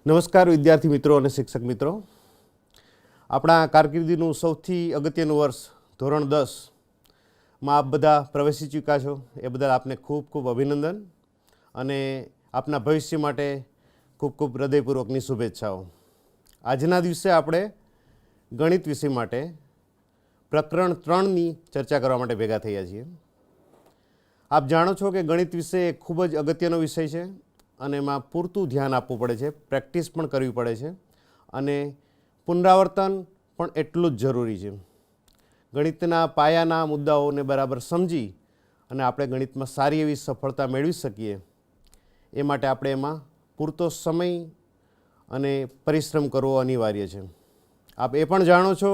નમસ્કાર વિદ્યાર્થી મિત્રો અને શિક્ષક મિત્રો. આપણા કારકિર્દીનું સૌથી અગત્યનું વર્ષ ધોરણ 10માં આપ બધા પ્રવેશી ચૂક્યા છો. એ બદલ આપને ખૂબ ખૂબ અભિનંદન અને આપના ભવિષ્ય માટે ખૂબ ખૂબ હૃદયપૂર્વકની શુભેચ્છાઓ. આજના દિવસે આપણે ગણિત વિષય માટે પ્રકરણ 3ની ચર્ચા કરવા માટે ભેગા થયા છીએ. આપ જાણો છો કે ગણિત વિષય એ ખૂબ જ અગત્યનો વિષય છે અને એમાં પૂરતું ધ્યાન આપવું પડે છે, પ્રેક્ટિસ પણ કરવી પડે છે અને પુનરાવર્તન પણ એટલું જ જરૂરી છે. ગણિતના પાયાના મુદ્દાઓને બરાબર સમજી અને આપણે ગણિતમાં સારી એવી સફળતા મેળવી શકીએ એ માટે આપણે એમાં પૂરતો સમય અને પરિશ્રમ કરવો અનિવાર્ય છે. આપ એ પણ જાણો છો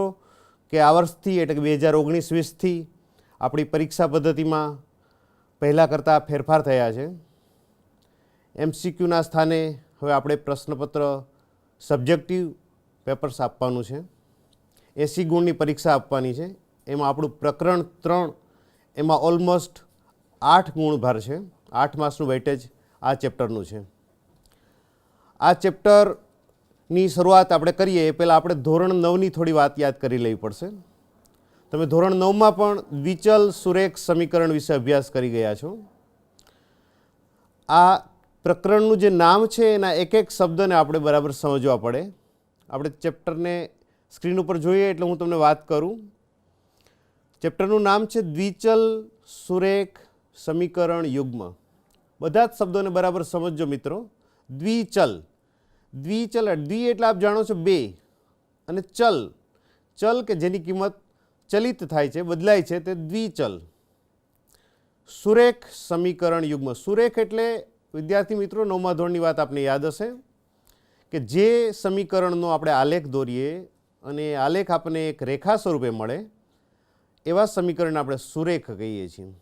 કે આ વર્ષથી એટલે કે 2019-20થી આપણી પરીક્ષા પદ્ધતિમાં પહેલાં કરતાં ફેરફાર થયા છે. MCQના સ્થાને હવે આપણે પ્રશ્નપત્ર સબ્જેક્ટિવ પેપર્સ આપવાનું છે. 80 ગુણની પરીક્ષા આપવાની છે. એમાં આપણું પ્રકરણ 3 એમાં ઓલમોસ્ટ 8 ગુણ ભાર છે. 8 માર્ક્સનું વેઇટેજ આ ચેપ્ટરનું છે. આ ચેપ્ટરની શરૂઆત આપણે કરીએ એ પહેલાં આપણે ધોરણ 9ની થોડી વાત યાદ કરી લેવી પડશે. તમે ધોરણ 9માં પણ દ્વિચલ સુરેખ સમીકરણ વિશે અભ્યાસ કરી ગયા છો. આ પ્રકરણનું જે નામ છે એના એક એક શબ્દને આપણે બરાબર સમજવા પડે. આપણે ચેપ્ટરને સ્ક્રીન ઉપર જોઈએ એટલે હું તમને વાત કરું. ચેપ્ટરનું નામ છે દ્વિચલ સુરેખ સમીકરણ યુગ્મ. બધા જ શબ્દોને બરાબર સમજજો મિત્રો. દ્વિચલ, દ્વિચલ દ્વિ એટલે આપ જાણો છો બે, અને ચલ, ચલ કે જેની કિંમત ચલિત થાય છે, બદલાય છે, તે દ્વિચલ. સુરેખ સમીકરણ યુગ્મ. સુરેખ એટલે વિદ્યાર્થી મિત્રો 9મા ધોરણની વાત આપને યાદ હશે કે જે સમીકરણનો આપણે આલેખ દોરીએ અને આલેખ આપણને એક રેખા સ્વરૂપે મળે એવા સમીકરણને આપણે સુરેખ કહીએ છીએ.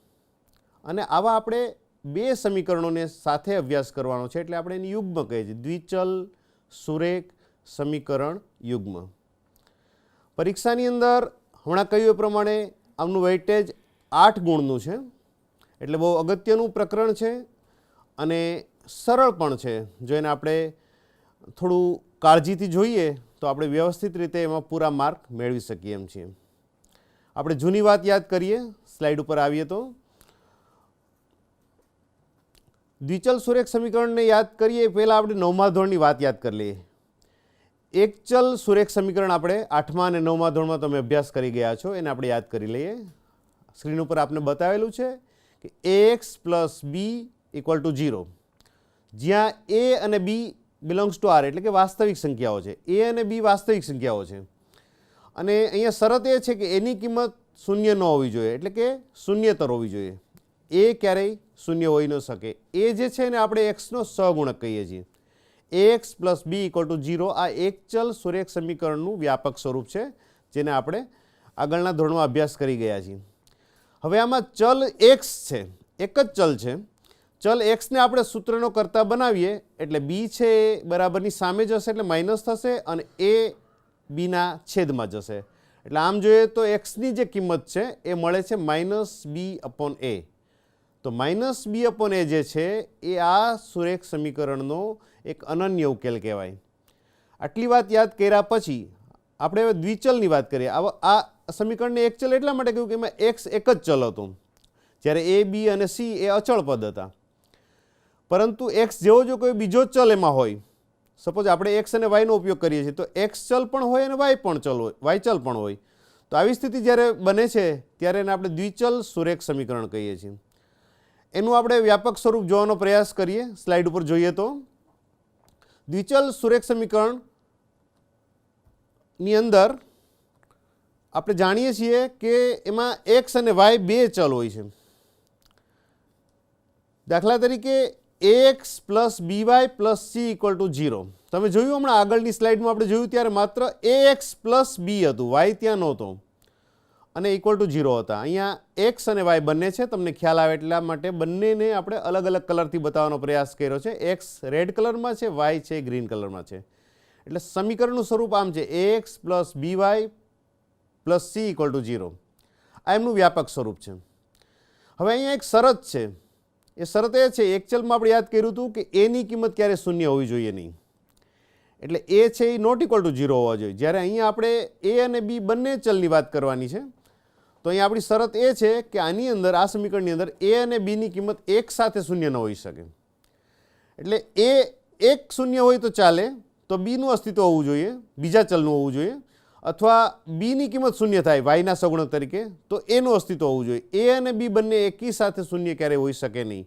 અને આવા આપણે બે સમીકરણોને સાથે અભ્યાસ કરવાનો છે એટલે આપણે એની યુગ્મ કહીએ છીએ. દ્વિચલ સુરેખ સમીકરણ યુગ્મ. પરીક્ષાની અંદર હમણાં કહ્યું એ પ્રમાણે આમનું વેઇટેજ 8 ગુણનું છે એટલે બહુ અગત્યનું પ્રકરણ છે અને સરળ પણ છે. જો એને આપણે થોડું કાળજીથી જોઈએ તો આપણે વ્યવસ્થિત રીતે એમાં પૂરા માર્ક મેળવી શકીએ એમ છીએ. આપણે જૂની વાત યાદ કરીએ. સ્લાઇડ ઉપર આવીએ તો દ્વિચલ સુરેખ સમીકરણને યાદ કરીએ પહેલાં આપણે 9મા ધોરણની વાત યાદ કરી લઈએ. એકચલ સુરેખ સમીકરણ આપણે 8મા અને 9મા ધોરણમાં તમે અભ્યાસ કરી ગયા છો, એને આપણે યાદ કરી લઈએ. સ્ક્રીન ઉપર આપને બતાવેલું છે કે ax + b = 0, જ્યાં a અને b બિલોંગ્સ ટુ r એટલે કે વાસ્તવિક સંખ્યાઓ છે. a અને b વાસ્તવિક સંખ્યાઓ છે અને અહીંયા શરત એ છે કે એની કિંમત શૂન્ય ન હોવી જોઈએ એટલે કે શૂન્યતર હોવી જોઈએ. એ ક્યારેય શૂન્ય હોઈ ન શકે. એ જે છે ને આપણે એક્સનો સહગુણક કહીએ છીએ. ax + b = 0 આ એકચલ સુરેખ સમીકરણનું વ્યાપક સ્વરૂપ છે જેને આપણે આગળના ધોરણમાં અભ્યાસ કરી ગયા છીએ. હવે આમાં ચલ x છે, એક જ ચલ છે. ચલ એક્સને આપણે સૂત્રનો કરતા બનાવીએ એટલે બી છે એ બરાબરની સામે જશે એટલે માઇનસ થશે અને એ બીના છેદમાં જશે. એટલે આમ જોઈએ તો એક્સની જે કિંમત છે એ મળે છે -b/a. તો -b/a જે છે એ આ સુરેખ સમીકરણનો એક અનન્ય ઉકેલ કહેવાય. આટલી વાત યાદ કર્યા પછી આપણે હવે દ્વિચલની વાત કરીએ. આ સમીકરણને એક ચલ એટલા માટે કહ્યું કે એમાં એક્સ એક જ ચલ હતું જ્યારે એ બી અને સી એ અચળ પદ હતા. પરંતુ એક્સ જેવો જો કોઈ બીજો ચલ એમાં હોય, સપોઝ આપણે એક્સ અને વાયનો ઉપયોગ કરીએ છીએ તો એક્સ ચલ પણ હોય અને વાય ચલ પણ હોય. તો આવી સ્થિતિ જ્યારે બને છે ત્યારે એને આપણે દ્વિચલ સુરેખ સમીકરણ કહીએ છીએ. એનું આપણે વ્યાપક સ્વરૂપ જોવાનો પ્રયાસ કરીએ. સ્લાઇડ ઉપર જોઈએ તો દ્વિચલ સુરેખ સમીકરણની અંદર આપણે જાણીએ છીએ કે એમાં એક્સ અને વાય બે ચલ હોય છે. દાખલા તરીકે ax + by + c = 0. તમે જોયું હમણાં આગળની સ્લાઇડમાં આપણે જોયું ત્યારે માત્ર ax + b હતું, y ત્યાં નહોતો અને =0 હતા. અહીંયા એક્સ અને વાય બંને છે. તમને ખ્યાલ આવે એટલા માટે બંનેને આપણે અલગ અલગ કલરથી બતાવવાનો પ્રયાસ કર્યો છે. એક્સ રેડ કલરમાં છે, વાય છે ગ્રીન કલરમાં છે. એટલે સમીકરણનું સ્વરૂપ આમ છે ax + by + c = 0. આ એમનું વ્યાપક સ્વરૂપ છે. હવે અહીંયા એક શરત છે. એ શરત એ છે, એકચલમાં આપણે યાદ કર્યું હતું કે એની કિંમત ક્યારે શૂન્ય હોવી જોઈએ નહીં. એટલે એ છે એ નોટ ઇક્વલ ટુ 0 હોવા જોઈએ. જ્યારે અહીંયા આપણે એ અને બી બંને ચલની વાત કરવાની છે, તો અહીંયા આપણી શરત એ છે કે આની અંદર, આ સમીકરણની અંદર એ અને બીની કિંમત એક સાથે શૂન્ય ન હોઈ શકે. એટલે એ એક શૂન્ય હોય તો ચાલે, તો બીનું અસ્તિત્વ હોવું જોઈએ, બીજા ચલનું હોવું જોઈએ, અથવા બીની કિંમત શૂન્ય થાય વાયના સગુણક તરીકે તો એનું અસ્તિત્વ હોવું જોઈએ. એ અને બી બંને એકી સાથે શૂન્ય ક્યારેય હોઈ શકે નહીં,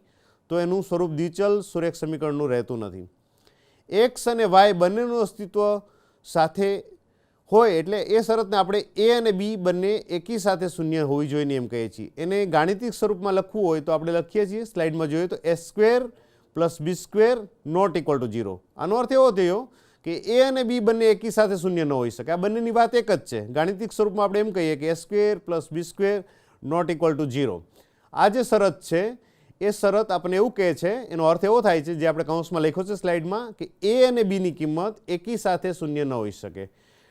તો એનું સ્વરૂપ દ્વિચલ સુરેખ સમીકરણનું રહેતું નથી. એક્સ અને વાય બંનેનું અસ્તિત્વ સાથે હોય એટલે એ શરતને આપણે એ અને બી બંને એકી સાથે શૂન્ય હોવી જોઈએ એમ કહીએ છીએ. એને ગાણિતિક સ્વરૂપમાં લખવું હોય તો આપણે લખીએ છીએ, સ્લાઇડમાં જોઈએ તો A square plus B square not equal to 0. આનો અર્થ એવો થયો કે એ અને બી બંને એકી સાથે શૂન્ય ન હોઈ શકે. આ બંનેની વાત એક જ છે. ગાણિતિક સ્વરૂપમાં આપણે એમ કહીએ કે A square plus B square not equal to 0. આ જે શરત છે એ શરત આપણને એવું કહે છે, એનો અર્થ એવો થાય છે જે આપણે કૌંસમાં લખ્યો છે સ્લાઇડમાં, કે એ અને બીની કિંમત એકી સાથે શૂન્ય ન હોઈ શકે.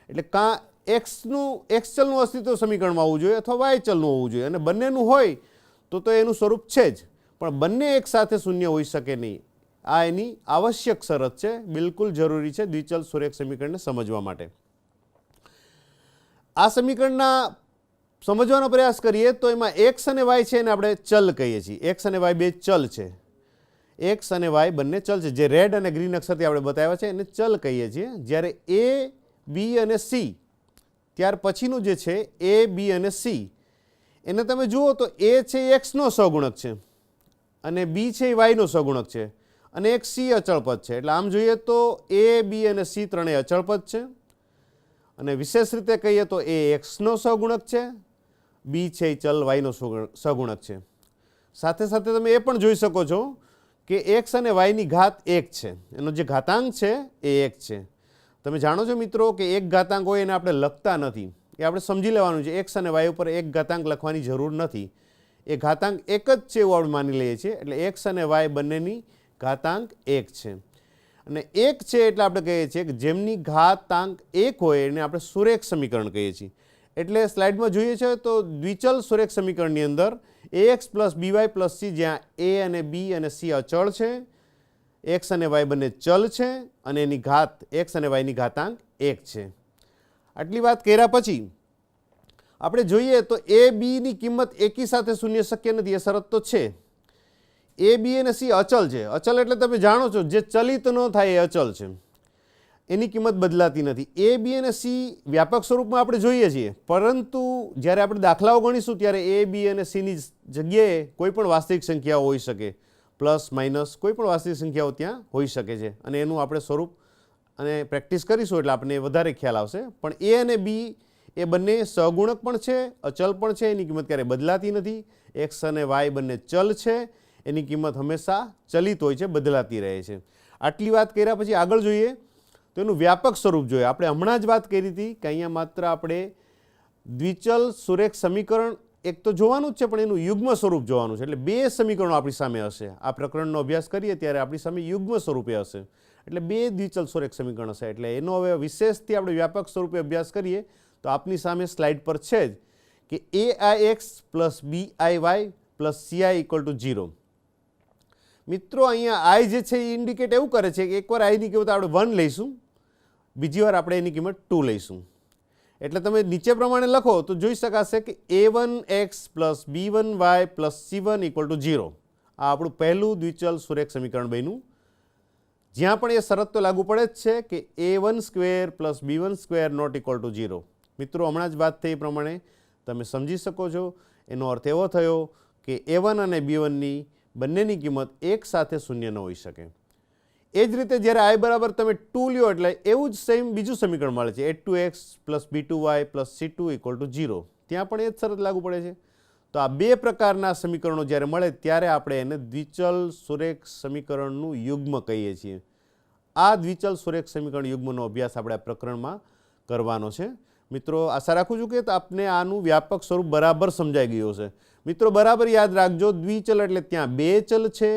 એટલે કાં એક્સ ચલનું અસ્તિત્વ સમીકરણમાં હોવું જોઈએ અથવા વાય ચલનું હોવું જોઈએ, અને બંનેનું હોય તો એનું સ્વરૂપ છે જ, પણ બંને એક સાથે શૂન્ય હોઈ શકે નહીં. આ એની આવશ્યક શરત છે, બિલકુલ જરૂરી છે દ્વિચલ સુરેખ સમીકરણને સમજવા માટે. આ સમીકરણના સમજવાનો પ્રયાસ કરીએ તો એમાં એક્સ અને વાય છે એને આપણે ચલ કહીએ છીએ. એક્સ અને વાય બે ચલ છે. એક્સ અને વાય બંને ચલ છે, જે રેડ અને ગ્રીન અક્ષરથી આપણે બતાવ્યા છે એને ચલ કહીએ છીએ. જ્યારે એ, બી અને સી, ત્યાર પછીનું જે છે એ, બી અને સી, એને તમે જુઓ તો એ છે એ એક્સનો સહગુણક છે, અને બી છે એ વાયનો સહગુણક છે, અને એક સી અચળ પદ છે. એટલે આમ જોઈએ તો એ, બી અને સી ત્રણેય અચળ પદ છે, અને વિશેષ રીતે કહીએ તો એ એક્સનો સહગુણક છે, બી છે એ ચલ વાયનો સહગુણક છે. સાથે સાથે તમે એ પણ જોઈ શકો છો કે એક્સ અને વાયની ઘાત એક છે, એનો જે ઘાતાંક છે એ એક છે. તમે જાણો છો મિત્રો કે એક ઘાતાંક હોય એને આપણે લખતા નથી, એ આપણે સમજી લેવાનું છે. એક્સ અને વાય ઉપર એક ઘાતાંક લખવાની જરૂર નથી, એ ઘાતાંક એક જ છે એવું આપણે માની લઈએ છીએ. એટલે એક્સ અને વાય બંનેની ઘાતાંક એક છે, અને એક છે એટલે આપણે કહીએ છીએ કે જેમની ઘાતાંક એક હોય એને આપણે સુરેખ સમીકરણ કહીએ છીએ. એટલે સ્લાઇડમાં જોઈએ છે તો દ્વિચલ સુરેખ સમીકરણની અંદર એક્સ પ્લસ બીવાય પ્લસ સી, જ્યાં એ અને બી અને સી અચળ છે, એક્સ અને વાય બંને ચલ છે, અને એની ઘાત એક્સ અને વાયની ઘાતાંક એક છે. આટલી વાત કર્યા પછી આપણે જોઈએ તો એ બીની કિંમત એકી સાથે શૂન્ય શક્ય નથી, એ શરત તો છે. એ, બી અને સી અચલ છે. અચલ એટલે તમે જાણો છો જે ચલિત ન થાય એ અચલ છે, એની કિંમત બદલાતી નથી. એ, બી અને સી વ્યાપક સ્વરૂપમાં આપણે જોઈએ છીએ, પરંતુ જ્યારે આપણે દાખલાઓ ગણીશું ત્યારે એ, બી અને સીની જગ્યાએ કોઈ પણ વાસ્તવિક સંખ્યાઓ હોઈ શકે, પ્લસ માઇનસ કોઈ પણ વાસ્તવિક સંખ્યાઓ ત્યાં હોઈ શકે છે, અને એનું આપણે સ્વરૂપ અને પ્રેક્ટિસ કરીશું એટલે આપણને વધારે ખ્યાલ આવશે. પણ એ અને બી એ બંને સહગુણક પણ છે, અચલ પણ છે, એની કિંમત ક્યારેય બદલાતી નથી. એક્સ અને વાય બંને ચલ છે, એની કિંમત હંમેશા ચલિત હોય છે, બદલાતી રહે છે. આટલી વાત કર્યા પછી આગળ જોઈએ તો એનું વ્યાપક સ્વરૂપ જોઈએ. આપણે હમણાં જ વાત કરી હતી કે અહીંયા માત્ર આપણે દ્વિચલ સુરેખ સમીકરણ એક તો જોવાનું જ છે, પણ એનું યુગ્મ સ્વરૂપ જોવાનું છે. એટલે બે સમીકરણો આપણી સામે હશે. આ પ્રકરણનો અભ્યાસ કરીએ ત્યારે આપણી સામે યુગ્મ સ્વરૂપે હશે, એટલે બે દ્વિચલ સુરેખ સમીકરણ હશે. એટલે એનો હવે વિશેષથી આપણે વ્યાપક સ્વરૂપે અભ્યાસ કરીએ તો આપની સામે સ્લાઇડ પર છે જ કે A I X plus B I Y plus C I equal to 0. મિત્રો અહીંયા આઈ જે છે એ ઇન્ડિકેટ એવું કરે છે કે એકવાર આઈની કિંમત આપણે 1 લઈશું, બીજી વાર આપણે એની કિંમત 2 લઈશું. એટલે તમે નીચે પ્રમાણે લખો તો જોઈ શકાશે કે a1x plus b1y plus c1 equal to 0. આ આપણું પહેલું દ્વિચલ સુરેખ સમીકરણ બન્યું, જ્યાં પણ એ શરત તો લાગુ પડે જ છે કે a1 square plus b1 square not equal to 0. મિત્રો હમણાં જ વાત થઈ એ પ્રમાણે તમે સમજી શકો છો. એનો અર્થ એવો થયો કે a1 અને b1ની બંનેની કિંમત એક સાથે શૂન્ય ન હોઈ શકે. એ જ રીતે જ્યારે આઈ બરાબર તમે 2 લ્યો એટલે એવું જ સેમ બીજું સમીકરણ મળે છે, a2x plus b2y plus c2 equal to 0. ત્યાં પણ એ જ શરત લાગુ પડે છે. તો આ બે પ્રકારના સમીકરણો જ્યારે મળે ત્યારે આપણે એને દ્વિચલ સુરેખ સમીકરણનું યુગ્મ કહીએ છીએ. આ દ્વિચલ સુરેખ સમીકરણ યુગ્મનો અભ્યાસ આપણે આ પ્રકરણમાં કરવાનો છે. મિત્રો આશા રાખું છું કે આપને આનું વ્યાપક સ્વરૂપ બરાબર સમજાઈ ગયું છે. મિત્રો બરાબર યાદ રાખજો, દ્વિચલ એટલે ત્યાં બે ચલ છે.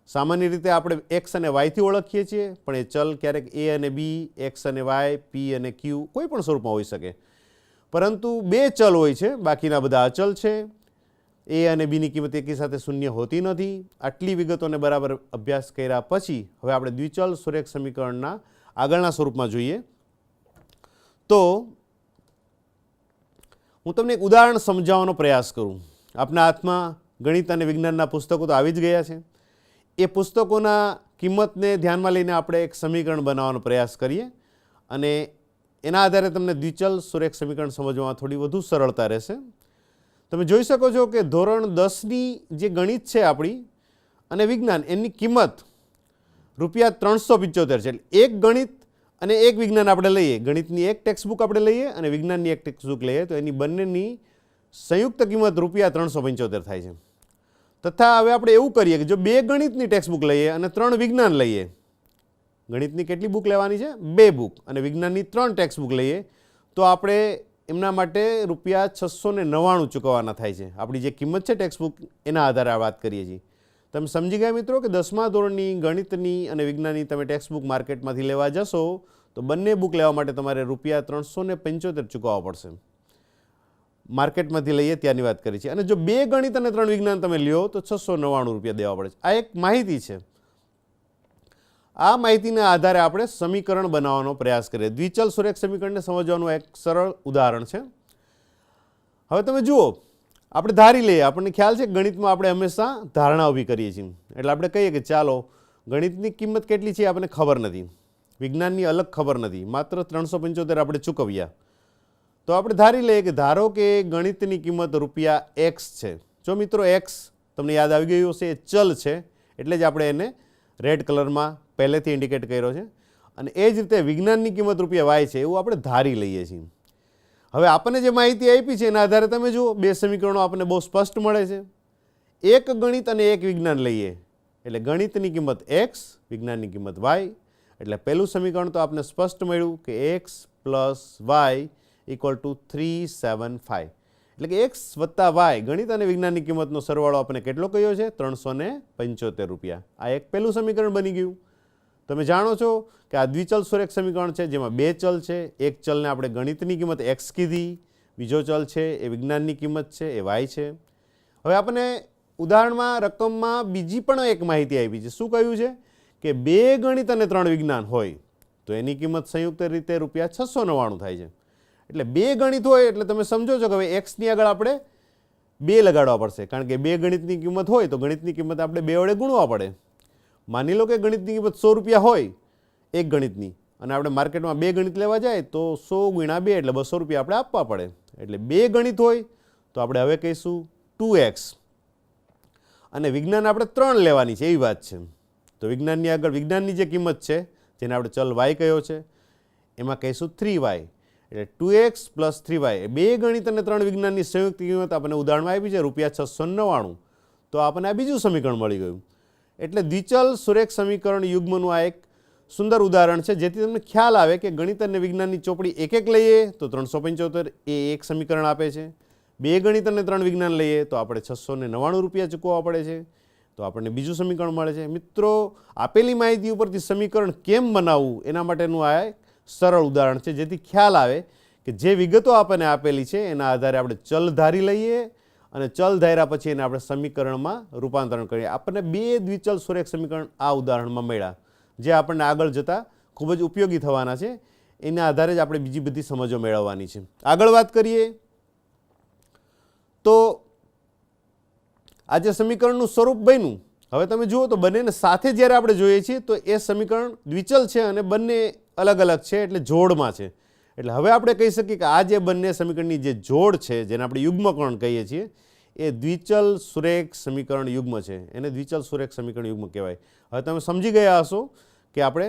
સામાન્ય રીતે આપણે એક્સ અને વાયથી ઓળખીએ છીએ, પણ એ ચલ ક્યારેક એ અને બી, એક્સ અને વાય, પી અને ક્યુ કોઈ પણ સ્વરૂપમાં હોઈ શકે, પરંતુ બે ચલ હોય છે, બાકીના બધા અચલ છે. એ અને બીની કિંમત એકી સાથે શૂન્ય હોતી નથી. આટલી વિગતોને બરાબર અભ્યાસ કર્યા પછી હવે આપણે દ્વિચલ સુરેખ સમીકરણના આગળના સ્વરૂપમાં જોઈએ તો હું તમને એક ઉદાહરણ સમજાવવાનો પ્રયાસ કરું. આપના હાથમાં ગણિત અને વિજ્ઞાનના પુસ્તકો તો આવી જ ગયા છે. એ પુસ્તકોના કિંમતને ધ્યાનમાં લઈને આપણે એક સમીકરણ બનાવવાનો પ્રયાસ કરીએ અને એના આધારે તમને દ્વિચલ સુરેખ સમીકરણ સમજવામાં થોડી વધુ સરળતા રહેશે. તમે જોઈ શકો છો કે ધોરણ 10ની જે ગણિત છે આપણી અને વિજ્ઞાન એની કિંમત ₹375 છે. એટલે એક ગણિત અને એક વિજ્ઞાન આપણે લઈએ, ગણિતની એક ટેક્સ્ટબુક આપણે લઈએ અને વિજ્ઞાનની એક ટેક્સ્ટબુક લઈએ તો એની બંનેની સંયુક્ત કિંમત ₹375 થાય છે. તથા હવે આપણે એવું કરીએ કે જો 2 ગણિતની ટેક્સ્ટબુક લઈએ અને 3 વિજ્ઞાન લઈએ, ગણિતની કેટલી બુક લેવાની છે? 2 બુક, અને વિજ્ઞાનની 3 ટેક્સ્ટબુક લઈએ તો આપણે એમના માટે ₹699 ચૂકવવાના થાય છે. આપણી જે કિંમત છે ટેક્સ્ટબુક એના આધારે આ વાત કરીએ છીએ. તમે સમજી ગયા મિત્રો કે 10મા ધોરણની ગણિતની અને વિજ્ઞાનની તમે ટેક્સ્ટબુક માર્કેટમાંથી લેવા જશો તો બંને બુક લેવા માટે તમારે ₹375 ચૂકવવા પડશે. માર્કેટમાંથી લઈએ ત્યાંની વાત કરી છે. અને જો 2 ગણિત અને 3 વિજ્ઞાન તમે લ્યો તો ₹699 દેવા પડે છે. આ એક માહિતી છે. આ માહિતીના આધારે આપણે સમીકરણ બનાવવાનો પ્રયાસ કરીએ. દ્વિચલ સુરેખ સમીકરણને સમજવાનું એક સરળ ઉદાહરણ છે. હવે તમે જુઓ, આપણે ધારી લઈએ, આપણને ખ્યાલ છે ગણિતમાં આપણે હંમેશા ધારણા ઊભી કરીએ છીએ. એટલે આપણે કહીએ કે ચાલો ગણિતની કિંમત કેટલી છે આપણને ખબર નથી, વિજ્ઞાનની અલગ ખબર નથી, માત્ર 375 આપણે ચૂકવ્યા. તો આપણે ધારી લઈએ કે ધારો કે ગણિતની કિંમત ₹X છે. જો મિત્રો એક્સ તમને યાદ આવી ગયું હશે, એ ચલ છે એટલે જ આપણે એને રેડ કલરમાં પહેલેથી ઇન્ડિકેટ કર્યો છે. અને એ જ રીતે વિજ્ઞાનની કિંમત ₹Y છે એવું આપણે ધારી લઈએ છીએ. હવે આપણને જે માહિતી આપી છે એના આધારે તમે જુઓ 2 સમીકરણો આપણને બહુ સ્પષ્ટ મળે છે. એક ગણિત અને એક વિજ્ઞાન લઈએ એટલે ગણિતની કિંમત X, વિજ્ઞાનની કિંમત Y. એટલે પહેલું સમીકરણ તો આપણને સ્પષ્ટ મળ્યું કે X + Y = 375. એટલે કે X + Y ગણિત અને વિજ્ઞાનની કિંમતનો સરવાળો આપણને કેટલો કયો છે? ₹375. આ એક પહેલું સમીકરણ બની ગયું. તમે જાણો છો કે આ દ્વિચલ સુરેખ સમીકરણ છે જેમાં 2 ચલ છે. એક ચલને આપણે ગણિતની કિંમત X કીધી, બીજો ચલ છે એ વિજ્ઞાનની કિંમત છે એ Y છે. હવે આપણને ઉદાહરણમાં રકમમાં બીજી પણ એક માહિતી આપી છે. શું કહ્યું છે કે 2 ગણિત અને 3 વિજ્ઞાન હોય તો એની કિંમત સંયુક્ત રીતે ₹699 થાય છે. એટલે 2 ગણિત હોય એટલે તમે સમજો છો કે હવે એક્સની આગળ આપણે 2 લગાડવા પડશે, કારણ કે 2 ગણિતની કિંમત હોય તો ગણિતની કિંમત આપણે 2 વડે ગુણવા પડે. માની લો કે ગણિતની કિંમત ₹100 હોય એક ગણિતની, અને આપણે માર્કેટમાં 2 ગણિત લેવા જાય તો 100 × 2 એટલે ₹200 આપણે આપવા પડે. એટલે 2 ગણિત હોય તો આપણે હવે કહીશું 2x, અને વિજ્ઞાન આપણે 3 લેવાની છે એવી વાત છે. તો વિજ્ઞાનની આગળ વિજ્ઞાનની જે કિંમત છે જેને આપણે ચલ y કહ્યો છે એમાં કહીશું 3y. એટલે 2x + 3y. 2 ગણિત અને 3 વિજ્ઞાનની સંયુક્ત કિંમત આપણને ઉદાહરણમાં આપી છે ₹699. તો આપણને આ બીજું સમીકરણ મળી ગયું. એટલે દ્વિચલ સુરેખ સમીકરણ યુગ્મનું આ એક સુંદર ઉદાહરણ છે જેથી તમને ખ્યાલ આવે કે ગણિત અને વિજ્ઞાનની ચોપડી એક એક લઈએ તો 375 એ એક સમીકરણ આપે છે. 2 ગણિત અને 3 વિજ્ઞાન લઈએ તો આપણે ₹699 ચૂકવવા પડે છે, તો આપણને બીજું સમીકરણ મળે છે. મિત્રો, આપેલી માહિતી ઉપરથી સમીકરણ કેમ બનાવવું એના માટેનું આ એક સરળ ઉદાહરણ છે જેથી ખ્યાલ આવે કે જે વિગતો આપણને આપેલી છે એના આધારે આપણે ચલ ધારી લઈએ અને ચલ ધાર્યા પછી એને આપણે સમીકરણમાં રૂપાંતરણ કરીએ. આપણને 2 દ્વિચલ સુરેખ સમીકરણ આ ઉદાહરણમાં મળ્યા જે આપણને આગળ જતાં ખૂબ જ ઉપયોગી થવાના છે. એના આધારે જ આપણે બીજી બધી સમજો મેળવવાની છે. આગળ વાત કરીએ તો આ જે સમીકરણનું સ્વરૂપ બન્યું, હવે તમે જુઓ તો બંનેને સાથે જ્યારે આપણે જોઈએ છીએ તો એ સમીકરણ દ્વિચલ છે અને બંને અલગ અલગ છે એટલે જોડમાં છે. એટલે હવે આપણે કહી શકીએ કે આ જે બંને સમીકરણની જે જોડ છે જેને આપણે યુગ્મકરણ કહીએ છીએ એ દ્વિચલ સુરેખ સમીકરણ યુગ્મ છે. એને દ્વિચલ સુરેખ સમીકરણ યુગ્મ કહેવાય. હવે તમે સમજી ગયા હશો કે આપણે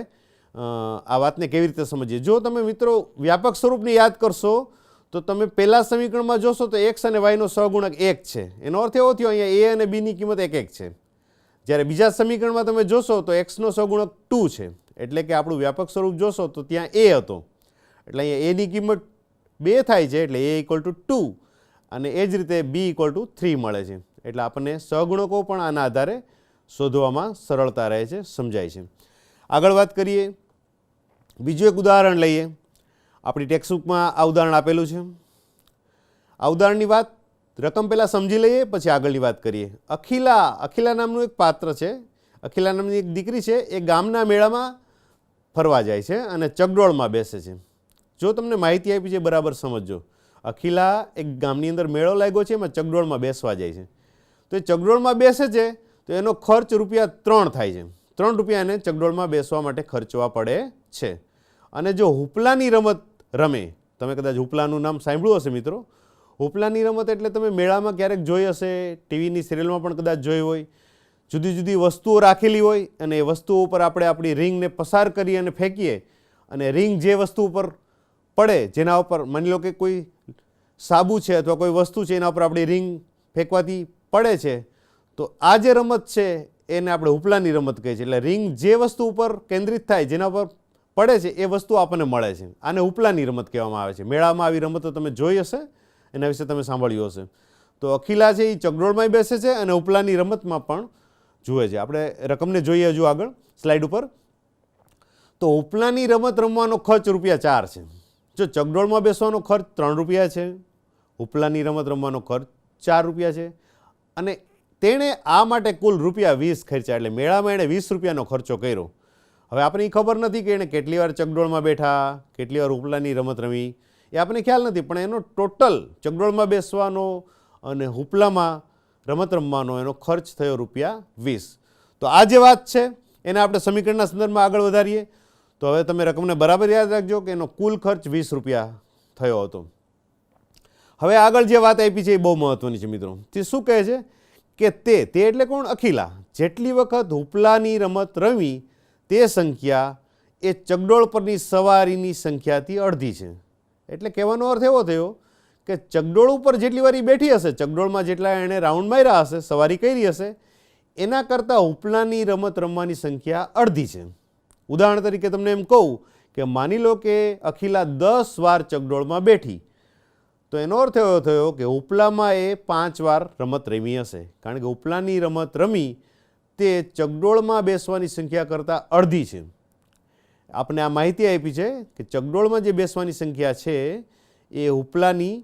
આ વાતને કેવી રીતે સમજીએ. જો તમે મિત્રો વ્યાપક સ્વરૂપને યાદ કરશો તો તમે પહેલા સમીકરણમાં જોશો તો x અને y નો સહગુણક 1 છે. એનો અર્થ એવો થયો અહીંયા a અને b ની કિંમત 1 છે. જ્યારે બીજા સમીકરણમાં તમે જોશો તો x નો સહગુણક 2 છે. એટલે કે આપણું વ્યાપક સ્વરૂપ જોશો તો ત્યાં a હતો, એટલે અહીંયા a ની કિંમત 2 થાય છે એટલે a = 2 અને એ જ રીતે b = 3 મળે છે. એટલે આપણને સહગુણકો પણ આના આધારે શોધવામાં સરળતા રહે છે, સમજાય છે. આગળ વાત કરીએ, બીજું એક ઉદાહરણ લઈએ. આપણી ટેક્સ્ટબુકમાં આ ઉદાહરણ આપેલું છે. આ ઉદાહરણની વાત રકમ પહેલાં સમજી લઈએ પછી આગળની વાત કરીએ. અખિલા નામનું એક પાત્ર છે. અખિલા નામની એક દીકરી છે. એ ગામના મેળામાં ફરવા જાય છે અને ચગડોળમાં બેસે છે. જો તમને માહિતી આપી છે બરાબર સમજજો. અખિલા એક ગામની અંદર મેળો લાગ્યો છે, એમાં ચગડોળમાં બેસવા જાય છે. તો એ ચગડોળમાં બેસે છે તો એનો ખર્ચ ₹3 થાય છે. ₹3 એને ચગડોળમાં બેસવા માટે ખર્ચવા પડે છે. અને જો હુપલાની રમત રમે, તમે કદાચ હુપલાનું નામ સાંભળ્યું હશે મિત્રો. હુપલાની રમત એટલે તમે મેળામાં ક્યારેક જોઈ હશે, ટીવીની સિરિયલમાં પણ કદાચ જોઈ હોય. જુદી જુદી વસ્તુઓ રાખેલી હોય અને એ વસ્તુઓ ઉપર આપણે આપણી રિંગને પસાર કરી અને ફેંકીએ અને રિંગ જે વસ્તુ ઉપર પડે, જેના ઉપર માની લો કે કોઈ સાબુ છે અથવા કોઈ વસ્તુ છે એના ઉપર આપણી રિંગ ફેંકવાથી પડે છે, તો આ જે રમત છે એને આપણે હુપલાની રમત કહીએ છીએ. એટલે રિંગ જે વસ્તુ ઉપર કેન્દ્રિત થાય, જેના ઉપર પડે છે એ વસ્તુ આપણને મળે છે. આને હુપલાની રમત કહેવામાં આવે છે. મેળામાં આવી રમતો તમે જોઈ હશે, એના વિશે તમે સાંભળ્યું હશે. તો અખિલા છે એ ચગડોળમાં બેસે છે અને હુપલાની રમતમાં પણ જુએ છે. આપણે રકમને જોઈએ હજુ આગળ સ્લાઇડ ઉપર. તો હુપલાની રમત રમવાનો ખર્ચ ₹4 છે. જો ચગડોળમાં બેસવાનો ખર્ચ ₹3 છે, હુપલાની રમત રમવાનો ખર્ચ ₹4 છે અને તેણે આ માટે કુલ ₹20 ખર્ચા. એટલે મેળામાં એણે ₹20નો ખર્ચો કર્યો. હવે આપણને ખબર નથી કે એણે કેટલી વાર ચગડોળમાં બેઠા, કેટલી વાર હુપલાની રમત રમી, એ આપણને ખ્યાલ નથી. પણ એનો ટોટલ ચગડોળમાં બેસવાનો અને હુપલામાં રમત રમવાનો એનો ખર્ચ થયો ₹20. તો આ જે વાત છે એને આપણે સમીકરણના સંદર્ભમાં આગળ વધારીએ તો હવે તમે રકમને બરાબર યાદ રાખજો કે એનો કુલ ખર્ચ ₹20 થયો હતો. હવે આગળ જે વાત આપી છે એ બહુ મહત્વની છે મિત્રો. તે શું કહે છે કે તે એટલે કોણ? અખિલા જેટલી વખત હુપલાની રમત રમી તે સંખ્યા એ ચગડોળ પરની સવારીની સંખ્યાથી અડધી છે. એટલે કહેવાનો અર્થ એવો થયો કે ચગડોળ ઉપર જેટલી વાર બેઠી હશે, ચગડોળમાં જેટલા એણે રાઉન્ડ માર્યા હશે, સવારી કરી હશે, એના કરતાં હુપલાની રમત રમવાની સંખ્યા અડધી છે. ઉદાહરણ તરીકે તમને એમ કહું કે માની લો કે અખિલા 10 વાર ચગડોળમાં બેઠી, તો એનો અર્થ એવો થયો કે હુપલામાં એ 5 વાર રમત રમી હશે. કારણ કે હુપલાની રમત રમી તે ચગડોળમાં બેસવાની સંખ્યા કરતાં અડધી છે. આપણે આ માહિતી આપી છે કે ચગડોળમાં જે બેસવાની સંખ્યા છે એ હુપલાની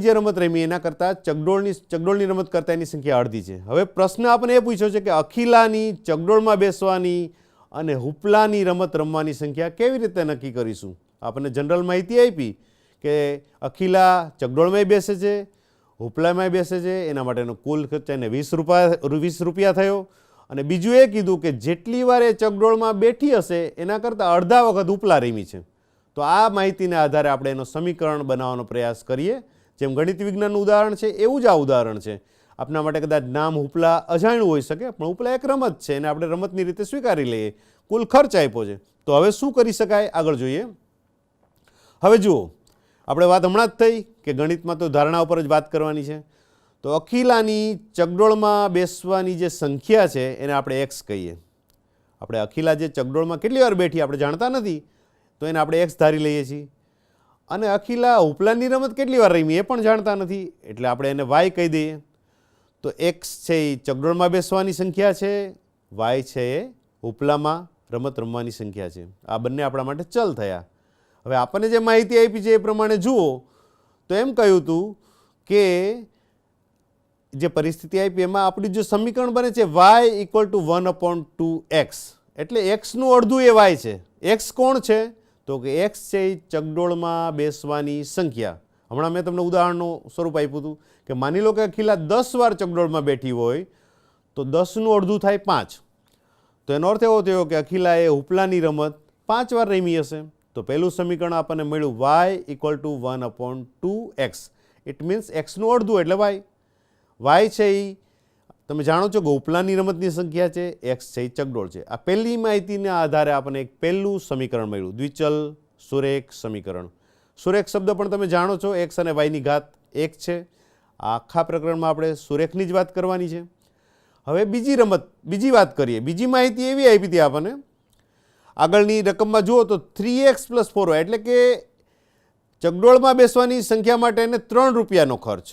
જે રમત રમી એના કરતાં ચગડોળની રમત કરતાં એની સંખ્યા અડધી છે. હવે પ્રશ્ન આપણે એ પૂછ્યો છે કે અખિલાની ચગડોળમાં બેસવાની અને હુપલાની રમત રમવાની સંખ્યા કેવી રીતે નક્કી કરીશું? આપણને જનરલ માહિતી આપી કે અખિલા ચગડોળમાં બેસે છે, હુપલામાં બેસે છે, એના માટેનો કુલ ખર્ચ એને ₹20 થયો. અને બીજું એ કીધું કે જેટલી વાર એ ચગડોળમાં બેઠી હશે એના કરતાં અડધા વખત હુપલા રમી છે. તો આ માહિતીના આધારે આપણે એનો સમીકરણ બનાવવાનો પ્રયાસ કરીએ. જેમ ગણિત વિજ્ઞાનનું ઉદાહરણ છે એવું જ આ ઉદાહરણ છે. આપના માટે કદાચ નામ હુપલા અજાણ્યું હોઈ શકે, પણ હુપલા એક રમત છે અને આપણે રમતની રીતે સ્વીકારી લઈએ. કુલ ખર્ચ આપ્યો છે. તો હવે શું કરી શકાય આગળ જોઈએ. હવે જુઓ, આપણે વાત હમણાં જ થઈ કે ગણિતમાં તો ધારણા ઉપર જ વાત કરવાની છે. તો અખિલાની ચગડોળમાં બેસવાની જે સંખ્યા છે એને આપણે x કહીએ. આપણે અખિલા જે ચગડોળમાં કેટલી વાર બેઠી આપણે જાણતા નથી, તો એને આપણે x ધારી લઈએ છીએ. અને અખિલા હુપલાની રમત કેટલી વાર રમી એ પણ જાણતા નથી, એટલે આપણે એને y કહી દઈએ. તો x છે એ ચગડોળમાં બેસવાની સંખ્યા છે, y છે એ હુપલામાં રમત રમવાની સંખ્યા છે. આ બંને આપણા માટે ચલ થયા. હવે આપણને જે માહિતી આપી છે એ પ્રમાણે જુઓ તો એમ કહ્યું હતું કે જે પરિસ્થિતિ આપી એમાં આપણું જે સમીકરણ બને છે y = 1/2x. એટલે x નું અડધું એ y છે. x કોણ છે? તો કે x છે એ ચગડોળમાં બેસવાની સંખ્યા. હમણાં મેં તમને ઉદાહરણનું સ્વરૂપ આપ્યું હતું કે માની લો કે અખિલા 10 વાર ચગડોળમાં બેઠી હોય તો 10નું અડધું થાય 5. તો એનો અર્થ એવો થયો કે અખિલાએ હુપલાની રમત 5 વાર રમી હશે. તો પહેલું સમીકરણ આપણને મળ્યું y = 1/2x. ઇટ મીન્સ xનું અડધું એટલે y છે એ તમે જાણો છો કે હુપલાની રમતની સંખ્યા છે, x છે એ ચગડોળ છે. આ પહેલી માહિતીના આધારે આપણને એક પહેલું સમીકરણ મળ્યું, દ્વિચલ સુરેખ સમીકરણ. સુરેખ શબ્દ પણ તમે જાણો છો, x અને y ની ઘાત 1 છે. આ આખા પ્રકરણમાં આપણે સુરેખની જ વાત કરવાની છે. હવે બીજી વાત કરીએ. બીજી માહિતી એવી આપી હતી આપણને, આગળની રકમમાં જુઓ તો 3x + 4y, એટલે કે ચગડોળમાં બેસવાની સંખ્યા માટે એને ₹3નો ખર્ચ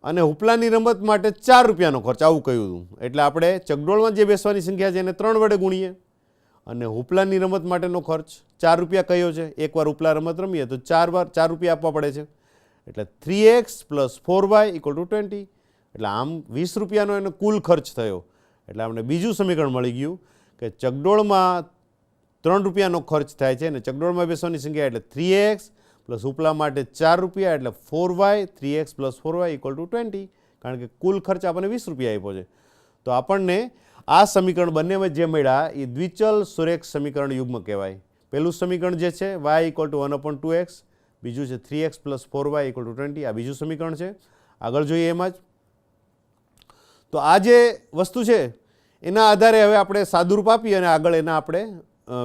અને હુપલાની રમત માટે ₹4નો ખર્ચ, આવું કહ્યું હતું. એટલે આપણે ચગડોળમાં જે બેસવાની સંખ્યા છે એને 3 વડે ગુણીએ અને હુપલાની રમત માટેનો ખર્ચ ₹4 કહ્યો છે. એકવાર હુપલા રમત રમીએ તો 4 વાર ₹4 આપવા પડે છે. એટલે 3x + 4y = 20. એટલે આમ ₹20નો એનો કુલ ખર્ચ થયો. એટલે આપણે બીજું સમીકરણ મળી ગયું કે ચગડોળમાં ₹3 ખર્ચ થાય છે, અને ચકડોળમાં બેસવાની સંખ્યા એટલે 3x પ્લસ ઉપલા માટે ₹4 એટલે 4y, 3x પ્લસ 4y = 20, કારણ કે કુલ ખર્ચ આપણને ₹20 આપ્યો છે. તો આપણને આ સમીકરણ બંનેમાં જે મળ્યા એ દ્વિચલ સુરેખ સમીકરણ યુગ્મ કહેવાય. પહેલું સમીકરણ જે છે y = 1/2x, બીજું છે 3x પ્લસ 4y = 20. આ બીજું સમીકરણ છે. આગળ જોઈએ એમાં જ. તો આ જે વસ્તુ છે એના આધારે હવે આપણે સાદુરૂપ આપી અને આગળ એના આપણે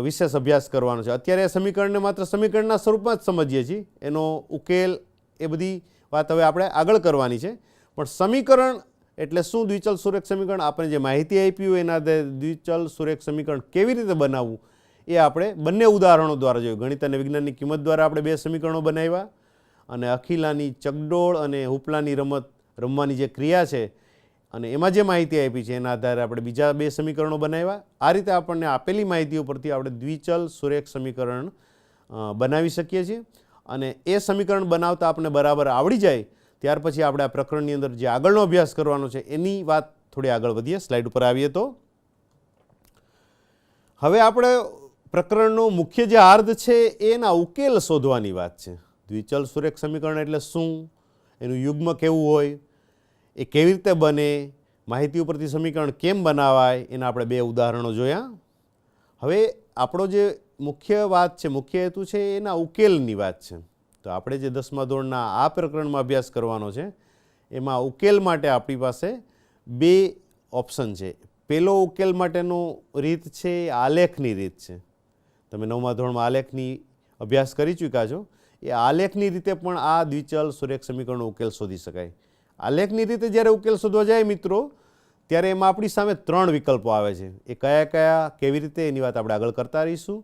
વિશેષ અભ્યાસ કરવાનો છે. અત્યારે સમીકરણને માત્ર સમીકરણના સ્વરૂપમાં જ સમજીએ છીએ, એનો ઉકેલ એ બધી વાત હવે આપણે આગળ કરવાની છે. પણ સમીકરણ એટલે શું, દ્વિચલ સુરેખ સમીકરણ, આપણે જે માહિતી આપી હોય એના આધારે દ્વિચલ સુરેખ સમીકરણ કેવી રીતે બનાવવું એ આપણે બંને ઉદાહરણો દ્વારા જોયું. ગણિત અને વિજ્ઞાનની કિંમત દ્વારા આપણે 2 સમીકરણો બનાવ્યા, અને અખિલાની ચકડોળ અને હુપલાની રમત રમવાની જે ક્રિયા છે અને એમાં જે માહિતી આપી છે એના આધારે આપણે બીજા 2 સમીકરણો બનાવ્યા. આ રીતે આપણને આપેલી માહિતી ઉપરથી આપણે દ્વિચલ સુરેખ સમીકરણ બનાવી શકીએ છીએ. અને એ સમીકરણ બનાવતા આપણને બરાબર આવડી જાય ત્યાર પછી આપણે આ પ્રકરણની અંદર જે આગળનો અભ્યાસ કરવાનો છે એની વાત થોડી આગળ વધીએ. સ્લાઇડ ઉપર આવીએ તો હવે આપણે પ્રકરણનો મુખ્ય જે હાર્દ છે એના ઉકેલ શોધવાની વાત છે. દ્વિચલ સુરેખ સમીકરણ એટલે શું, એનું યુગ્મ કેવું હોય, એ કેવી રીતે બને, માહિતી ઉપરથી સમીકરણ કેમ બનાવાય, એના આપણે 2 ઉદાહરણો જોયા. હવે આપણો જે મુખ્ય વાત છે, મુખ્ય હેતુ છે એના ઉકેલની વાત છે. તો આપણે જે 10મા ધોરણના આ પ્રકરણમાં અભ્યાસ કરવાનો છે એમાં ઉકેલ માટે આપણી પાસે 2 ઓપ્શન છે. પહેલો ઉકેલ માટેનો રીત છે એ આલેખની રીત છે. તમે 9મા ધોરણમાં આલેખની અભ્યાસ કરી ચૂક્યા છો. એ આલેખની રીતે પણ આ દ્વિચલ સુરેખ સમીકરણનો ઉકેલ શોધી શકાય. આલેખની રીતે જ્યારે ઉકેલ શોધવા જાય મિત્રો ત્યારે એમાં આપણી સામે 3 વિકલ્પો આવે છે. એ કયા કયા, કેવી રીતે, એની વાત આપણે આગળ કરતા રહીશું.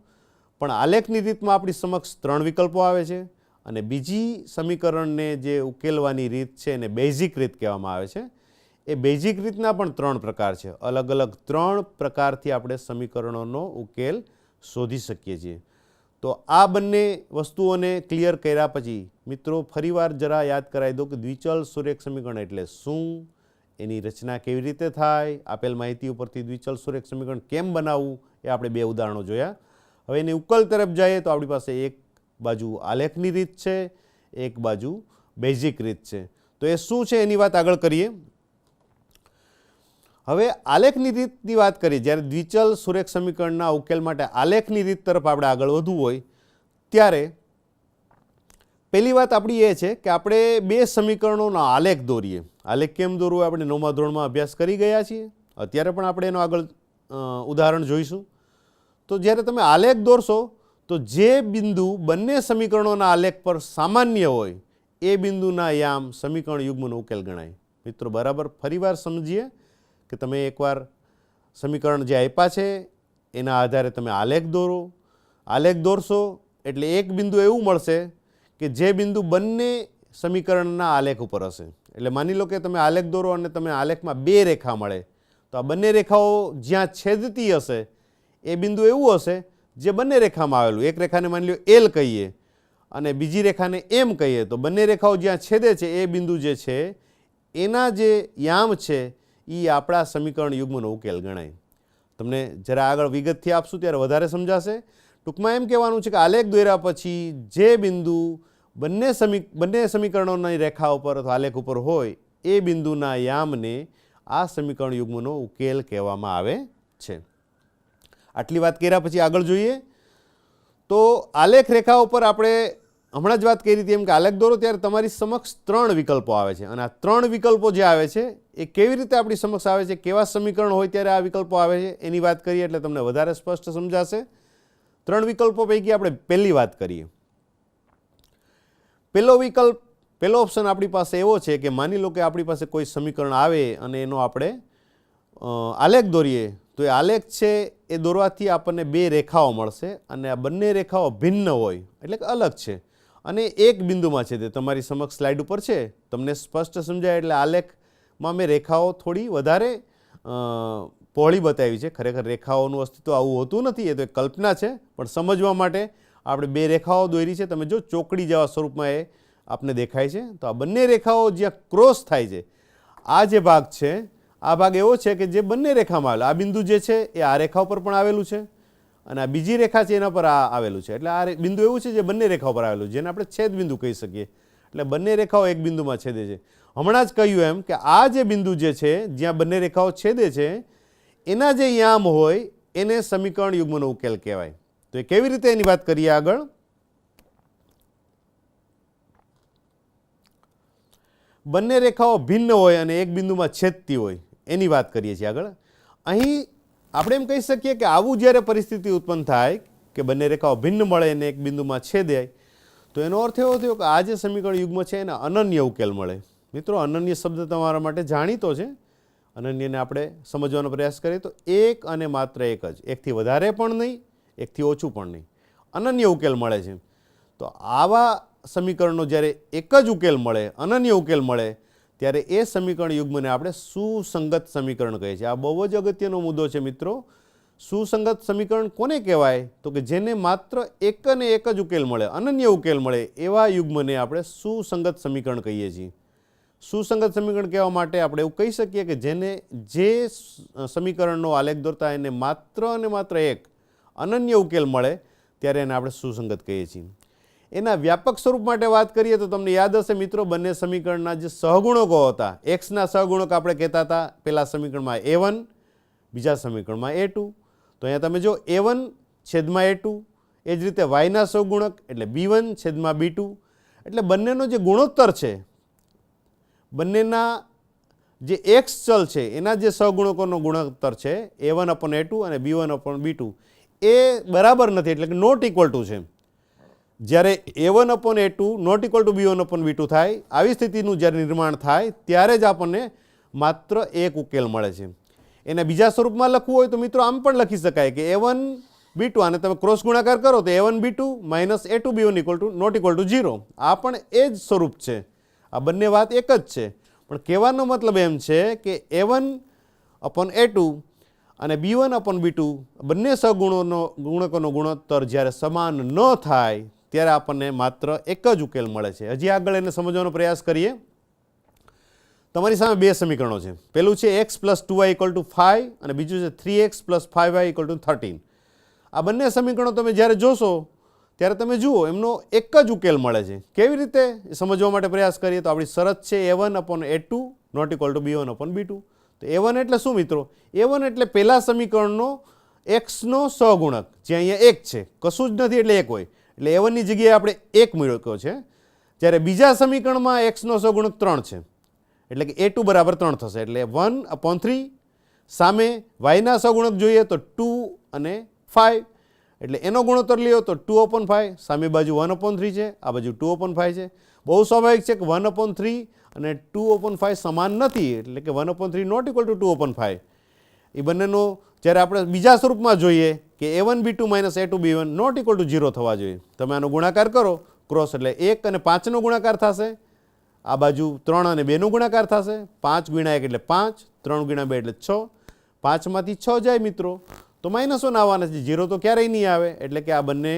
પણ આલેખની રીતમાં આપણી સમક્ષ 3 વિકલ્પો આવે છે, અને બીજી સમીકરણને જે ઉકેલવાની રીત છે એને બેઝિક રીત કહેવામાં આવે છે. એ બેઝિક રીતના પણ 3 પ્રકાર છે. અલગ અલગ 3 પ્રકારથી આપણે સમીકરણોનો ઉકેલ શોધી શકીએ છીએ. તો આ બંને વસ્તુઓને ક્લિયર કર્યા પછી મિત્રો ફરીવાર જરા યાદ કરાવી દો કે દ્વિચલ સુરેખ સમીકરણ એટલે શું, એની રચના કેવી રીતે થાય, આપેલ માહિતી ઉપરથી દ્વિચલ સુરેખ સમીકરણ કેમ બનાવવું, એ આપણે 2 ઉદાહરણો જોયા. હવે એની ઉકેલ તરફ જઈએ તો આપણી પાસે એક બાજુ આલેખની રીત છે, એક બાજુ બેઝિક રીત છે. તો એ શું છે એની વાત આગળ કરીએ. હવે આલેખની રીતની વાત કરીએ. જ્યારે દ્વિચલ સુરેખ સમીકરણના ઉકેલ માટે આલેખની રીત તરફ આપણે આગળ વધવું હોય ત્યારે પહેલી વાત આપણી એ છે કે આપણે 2 સમીકરણોનો આલેખ દોરીએ. આલેખ કેમ દોરવો આપણે 9મા ધોરણમાં અભ્યાસ કરી ગયા છીએ. અત્યારે પણ આપણે એનો આગળ ઉદાહરણ જોઈશું. તો જ્યારે તમે આલેખ દોરશો તો જે બિંદુ બંને સમીકરણોના આલેખ પર સામાન્ય હોય એ બિંદુના યામ સમીકરણ યુગ્મનો ઉકેલ ગણાય. મિત્રો બરાબર ફરીવાર સમજીએ કે તમે એકવાર સમીકરણ જે આપ્યા છે એના આધારે તમે આલેખ દોરો. આલેખ દોરશો એટલે એક બિંદુ એવું મળશે કે જે બિંદુ બંને સમીકરણના આલેખ ઉપર હશે. એટલે માની લો કે તમે આલેખ દોરો અને તમે આલેખમાં 2 રેખા મળે, તો આ બંને રેખાઓ જ્યાં છેદતી હશે એ બિંદુ એવું હશે જે બંને રેખામાં આવેલું. એક રેખાને માની લો L કહીએ અને બીજી રેખાને M કહીએ, તો બંને રેખાઓ જ્યાં છેદે છે એ બિંદુ જે છે એના જે યામ છે એ આપણા સમીકરણ યુગ્મનો ઉકેલ ગણાય. તમને જરા આગળ વિગતથી આપશું ત્યારે વધારે સમજાશે. ટૂંકમાં એમ કહેવાનું છે કે આલેખ દોર્યા પછી જે બિંદુ બંને સમીકરણોની રેખા ઉપર અથવા આલેખ ઉપર હોય એ બિંદુના યામને આ સમીકરણ યુગ્મનો ઉકેલ કહેવામાં આવે છે. આટલી વાત કર્યા પછી આગળ જોઈએ તો આલેખ રેખા ઉપર આપણે હમણાં જ વાત કરી હતી એમ કે આલેખ દોરો ત્યારે તમારી સમક્ષ 3 વિકલ્પો આવે છે. અને આ 3 વિકલ્પો જે આવે છે એ કેવી રીતે આપણી સમક્ષ આવે છે, કેવા સમીકરણ હોય ત્યારે આ વિકલ્પો આવે છે એની વાત કરીએ એટલે તમને વધારે સ્પષ્ટ સમજાશે. 3 વિકલ્પો પૈકી આપણે પહેલી વાત કરીએ. પહેલો ઓપ્શન આપણી પાસે એવો છે કે માની લો કે આપણી પાસે કોઈ સમીકરણ આવે અને એનો આપણે આલેખ દોરીએ તો એ આલેખ છે એ દોરવાથી આપણને 2 રેખાઓ મળશે અને આ બંને રેખાઓ ભિન્ન હોય એટલે કે અલગ છે અને એક બિંદુમાં છે. તે તમારી સમક્ષ સ્લાઇડ ઉપર છે, તમને સ્પષ્ટ સમજાય. એટલે આલેખમાં મેં રેખાઓ થોડી વધારે પહોળી બતાવી છે. ખરેખર રેખાઓનું અસ્તિત્વ આવું હોતું નથી, એ તો એક કલ્પના છે, પણ સમજવા માટે આપણે 2 રેખાઓ દોરી છે. તમે જો ચોકડી જેવા સ્વરૂપમાં એ આપને દેખાય છે. તો આ બંને રેખાઓ જ્યાં ક્રોસ થાય છે, આ જે ભાગ છે આ ભાગ એવો છે કે જે બંને રેખામાં આવેલો. આ બિંદુ જે છે એ આ રેખા ઉપર પણ આવેલું છે અને આ બીજી રેખા છે એના પર આ આવેલું છે. એટલે આ બિંદુ એવું છે જે બંને રેખાઓ પર આવેલું છે, જેને આપણે છેદ બિંદુ કહી શકીએ. એટલે બંને રેખાઓ એક બિંદુમાં છેદે છે. હમણાં જ કહ્યું એમ કે આ જે બિંદુ જે છે જ્યાં બંને રેખાઓ છેદે છે એના જે યામ હોય એને સમીકરણ યુગ્મનો ઉકેલ કહેવાય. તો એ કેવી રીતે એની વાત કરીએ આગળ. બંને રેખાઓ ભિન્ન હોય અને એક બિંદુમાં છેદતી હોય એની વાત કરીએ છીએ આગળ. અહીં આપણે એમ કહી શકીએ કે આવું જ્યારે પરિસ્થિતિ ઉત્પન્ન થાય કે બંને રેખાઓ ભિન્ન મળે અને એક બિંદુમાં છેદે, તો એનો અર્થ એવો થયો કે આ જે સમીકરણ યુગ્મ છે એને અનન્ય ઉકેલ મળે. મિત્રો, અનન્ય શબ્દ તમારા માટે જાણીતો છે. અનન્યને આપણે સમજવાનો પ્રયાસ કરીએ તો એક અને માત્ર એક જ, એકથી વધારે પણ નહીં, એકથી ઓછું પણ નહીં, અનન્ય ઉકેલ મળે છે. તો આવા સમીકરણનો જ્યારે એક જ ઉકેલ મળે, અનન્ય ઉકેલ મળે, ત્યારે એ સમીકરણ યુગ્મને આપણે સુસંગત સમીકરણ કહીએ છીએ. આ બહુ જ અગત્યનો મુદ્દો છે મિત્રો. સુસંગત સમીકરણ કોને કહેવાય? તો કે જેને માત્ર એક અને એક જ ઉકેલ મળે, અનન્ય ઉકેલ મળે, એવા યુગ્મને આપણે સુસંગત સમીકરણ કહીએ છીએ. સુસંગત સમીકરણ કહેવા માટે આપણે એવું કહી શકીએ કે જેને જે સમીકરણનો આલેખ દોરતા એને માત્ર અને માત્ર એક અનન્ય ઉકેલ મળે ત્યારે એને આપણે સુસંગત કહીએ છીએ. એના વ્યાપક સ્વરૂપ માટે વાત કરીએ તો તમને યાદ હશે મિત્રો, બંને સમીકરણના જે સહગુણકો હતા, એક્સના સહગુણક આપણે કહેતા હતા પહેલા સમીકરણમાં a1, બીજા સમીકરણમાં a2. તો અહીંયા તમે જો a1 છેદમાં a2, એ જ રીતે વાયના સહગુણક એટલે b1 છેદમાં b2. એટલે બંનેનો જે ગુણોત્તર છે, બંનેના જે એક્સ ચલ છે એના જે સહગુણકોનો ગુણોત્તર છે a1 અપોન a2 અને b1 અપોન b2 એ બરાબર નથી, એટલે કે નોટ ઇક્વલ ટુ છે. જ્યારે a1 upon a2 not equal to b1 upon b2 થાય, આવી સ્થિતિનું જ્યારે નિર્માણ થાય ત્યારે જ આપણને માત્ર એક ઉકેલ મળે છે. એને બીજા સ્વરૂપમાં લખવું હોય તો મિત્રો આમ પણ લખી શકાય કે a1 b2 આને તમે ક્રોસ ગુણાકાર કરો તો a1 b2 minus a2 b1 equal to not equal to 0. આ પણ એ જ સ્વરૂપ છે. આ બંને વાત એક જ છે, પણ કહેવાનો મતલબ એમ છે કે a1 અપોન a2 અને b1 અપોન b2 બંને સહગુણકોનો ગુણોત્તર જ્યારે સમાન ન થાય ત્યારે આપણને માત્ર એક જ ઉકેલ મળે છે. હજી આગળ એને સમજવાનો પ્રયાસ કરીએ. તમારી સામે બે સમીકરણો છે. પહેલું છે x plus 2y equal to 5 અને બીજું છે 3x plus 5y equal to 13. આ બંને સમીકરણો તમે જ્યારે જોશો ત્યારે તમે જુઓ એમનો એક જ ઉકેલ મળે છે. કેવી રીતે સમજવા માટે પ્રયાસ કરીએ તો આપણી શરત છે a1 upon a2 not equal to b1 upon b2. તો a1 એટલે શું મિત્રો? a1 એટલે પહેલા સમીકરણનો એક્સનો સહગુણક, જે અહીંયા એક છે, કશું જ નથી એટલે એક હોય, એટલે a1 ની જગ્યાએ આપણે એક મૂક્યો છે. જ્યારે બીજા સમીકરણમાં એક્સનો સહગુણક 3 છે, એટલે કે a2 બરાબર 3 થશે, એટલે 1 અપોન 3. સામે વાયના સહગુણક જોઈએ તો 2 અને 5, એટલે એનો ગુણોત્તર લ્યો તો 2 અપોન 5. સામે બાજુ 1 અપોન 3 છે, આ બાજુ 2 અપોન 5 છે. બહુ સ્વાભાવિક છે કે 1 અપોન 3 અને 2 અપોન 5 સમાન નથી, એટલે કે 1 upon 3 not equal to 2 upon 5. એ બંનેનો જ્યારે આપણે બીજા સ્વરૂપમાં જોઈએ કે a1 b2 minus a2 b1 not equal to 0 થવા જોઈએ. તમે આનો ગુણાકાર કરો ક્રોસ, એટલે 1 અને 5નો ગુણાકાર થશે, આ બાજુ 3 અને 2નો ગુણાકાર થશે, 5 ગુણ્યા 1 એટલે 5, 3 ગુણ્યા 2 એટલે 6, 5માંથી 6 જાય મિત્રો તો -1 આવવાના છે. 0 તો ક્યારેય નહીં આવે, એટલે કે આ બંને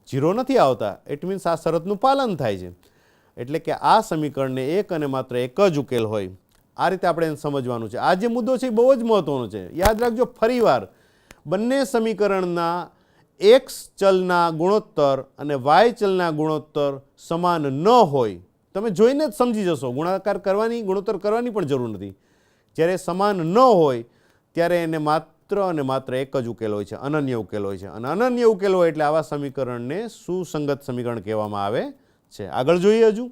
0 નથી આવતા. ઇટ મીન્સ આ શરતનું પાલન થાય છે. એટલે કે આ સમીકરણને એક અને માત્ર એક જ ઉકેલ હોય. આ રીતે આપણે એને સમજવાનું છે. આ જે મુદ્દો છે એ બહુ જ મહત્વનો છે. યાદ રાખજો ફરીવાર, બંને સમીકરણના એક્સ ચલના ગુણોત્તર અને વાય ચલના ગુણોત્તર સમાન ન હોય, તમે જોઈને જ સમજી જશો, ગુણોત્તર કરવાની પણ જરૂર નથી. જ્યારે સમાન ન હોય ત્યારે એને માત્ર અને માત્ર એક જ ઉકેલ હોય છે, અનન્ય ઉકેલ હોય છે. અને અનન્ય ઉકેલ હોય એટલે આવા સમીકરણને સુસંગત સમીકરણ કહેવામાં આવે છે. આગળ જોઈએ. હજુ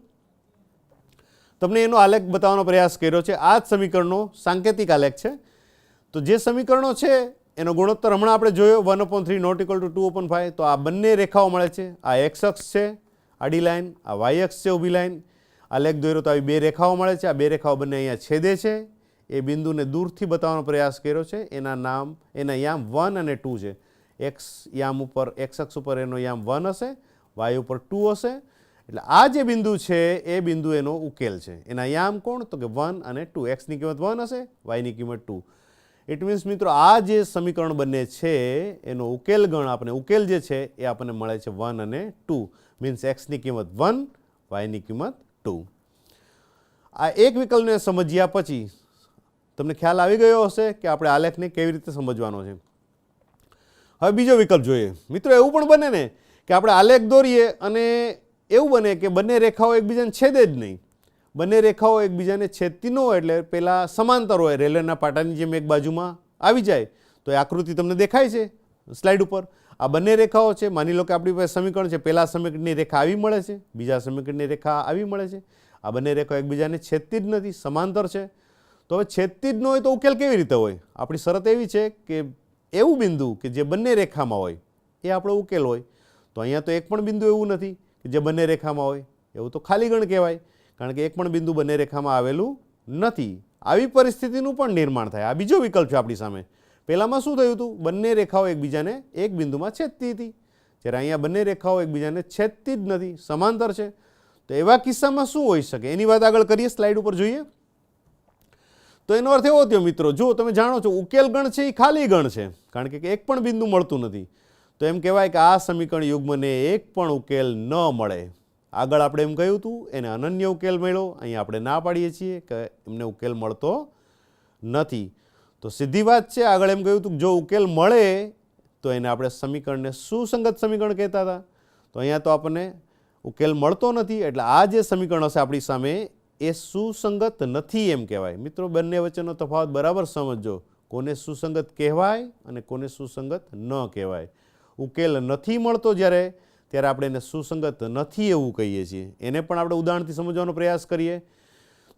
તમને એનો આલેખ બતાવવાનો પ્રયાસ કર્યો છે. આ જ સમીકરણનો સાંકેતિક આલેખ છે. તો જે સમીકરણો છે એનો ગુણોત્તર હમણાં આપણે જોયો 1 upon 3 not equal to 2 upon 5. તો આ બંને રેખાઓ મળે છે. આ એક્સ અક્ષ છે આડી લાઈન, આ વાય અક્ષ છે ઊભી લાઈન. આલેખ દોર્યો તો આવી બે રેખાઓ મળે છે. આ બે રેખાઓ બંને અહીંયા છેદે છે. એ બિંદુને દૂરથી બતાવવાનો પ્રયાસ કર્યો છે. એના યામ 1 અને 2 છે. એક્સ યામ ઉપર, એક્સ અક્ષ ઉપર એનો યામ 1 હશે, વાય ઉપર 2 હશે. એટલે આ જે બિંદુ છે એ બિંદુ એનો ઉકેલ છે. એના યામ કોણ? તો કે 1 અને 2. એક્સની કિંમત 1 હશે, વાયની કિંમત 2. ઇટ મીન્સ મિત્રો આ જે સમીકરણ બંને છે એનો ઉકેલ ગણ, આપણે ઉકેલ જે છે એ આપણને મળે છે 1 અને 2. મીન્સ એક્સની કિંમત 1, વાયની કિંમત 2. આ એક વિકલ્પને સમજ્યા પછી તમને ખ્યાલ આવી ગયો હશે કે આપણે આલેખને કેવી રીતે સમજવાનો છે. હવે બીજો વિકલ્પ જોઈએ મિત્રો. એવું પણ બને ને કે આપણે આલેખ દોરીએ અને એવું બને કે બંને રેખાઓ એકબીજાને છેદે જ નહીં. બંને રેખાઓ એકબીજાને છેદતી ન હોય, એટલે પહેલાં સમાંતર હોય, રેલવેના પાટાની જેમ એક બાજુમાં આવી જાય. તો એ આકૃતિ તમને દેખાય છે સ્લાઇડ ઉપર. આ બંને રેખાઓ છે. માની લો કે આપણી પાસે સમીકરણ છે. પહેલા સમીકરણની રેખા આવી મળે છે, બીજા સમીકરણની રેખા આવી મળે છે. આ બંને રેખાઓ એકબીજાને છેદતી જ નથી, સમાંતર છે. તો હવે છેદતી જ ન હોય તો ઉકેલ કેવી રીતે હોય? આપણી શરત એવી છે કે એવું બિંદુ કે જે બંને રેખામાં હોય એ આપણો ઉકેલ હોય. તો અહીંયા તો એક પણ બિંદુ એવું નથી કે જે બંને રેખામાં હોય. એવું તો ખાલી ગણ કહેવાય, કારણ કે એક પણ બિંદુ બંને રેખામાં આવેલું નથી. આવી પરિસ્થિતિનું પણ નિર્માણ થાય. આ બીજો વિકલ્પ છે આપણી સામે. પહેલામાં શું થયું હતું? બંને રેખાઓ એકબીજાને એક બિંદુમાં છેદતી હતી, જ્યારે અહીંયા બંને રેખાઓ એકબીજાને છેદતી જ નથી, સમાંતર છે. તો એવા કિસ્સામાં શું હોઈ શકે એની વાત આગળ કરીએ. સ્લાઇડ ઉપર જોઈએ તો એનો અર્થ એવો થયો મિત્રો, જો તમે જાણો છો ઉકેલ ગણ છે એ ખાલી ગણ છે, કારણ કે એક પણ બિંદુ મળતું નથી. તો એમ કહેવાય કે આ સમીકરણ યુગ્મને એક પણ ઉકેલ ન મળે. આગળ આપણે એમ કહ્યું હતું એને અનન્ય ઉકેલ મળ્યો. અહીંયા આપણે ના પાડીએ છીએ કે એમને ઉકેલ મળતો નથી. તો સીધી વાત છે. આગળ એમ કહ્યું હતું જો ઉકેલ મળે તો એને આપણે સમીકરણને સુસંગત સમીકરણ કહેતા હતા. તો અહીંયા તો આપણને ઉકેલ મળતો નથી, એટલે આ જે સમીકરણ હશે આપણી સામે એ સુસંગત નથી એમ કહેવાય. મિત્રો બંને વચ્ચેનો તફાવત બરાબર સમજજો. કોને સુસંગત કહેવાય અને કોને સુસંગત ન કહેવાય. ઉકેલ નથી મળતો ત્યારે આપણે એને સુસંગત નથી એવું કહીએ છીએ. એને પણ આપણે ઉદાહરણથી સમજવાનો પ્રયાસ કરીએ.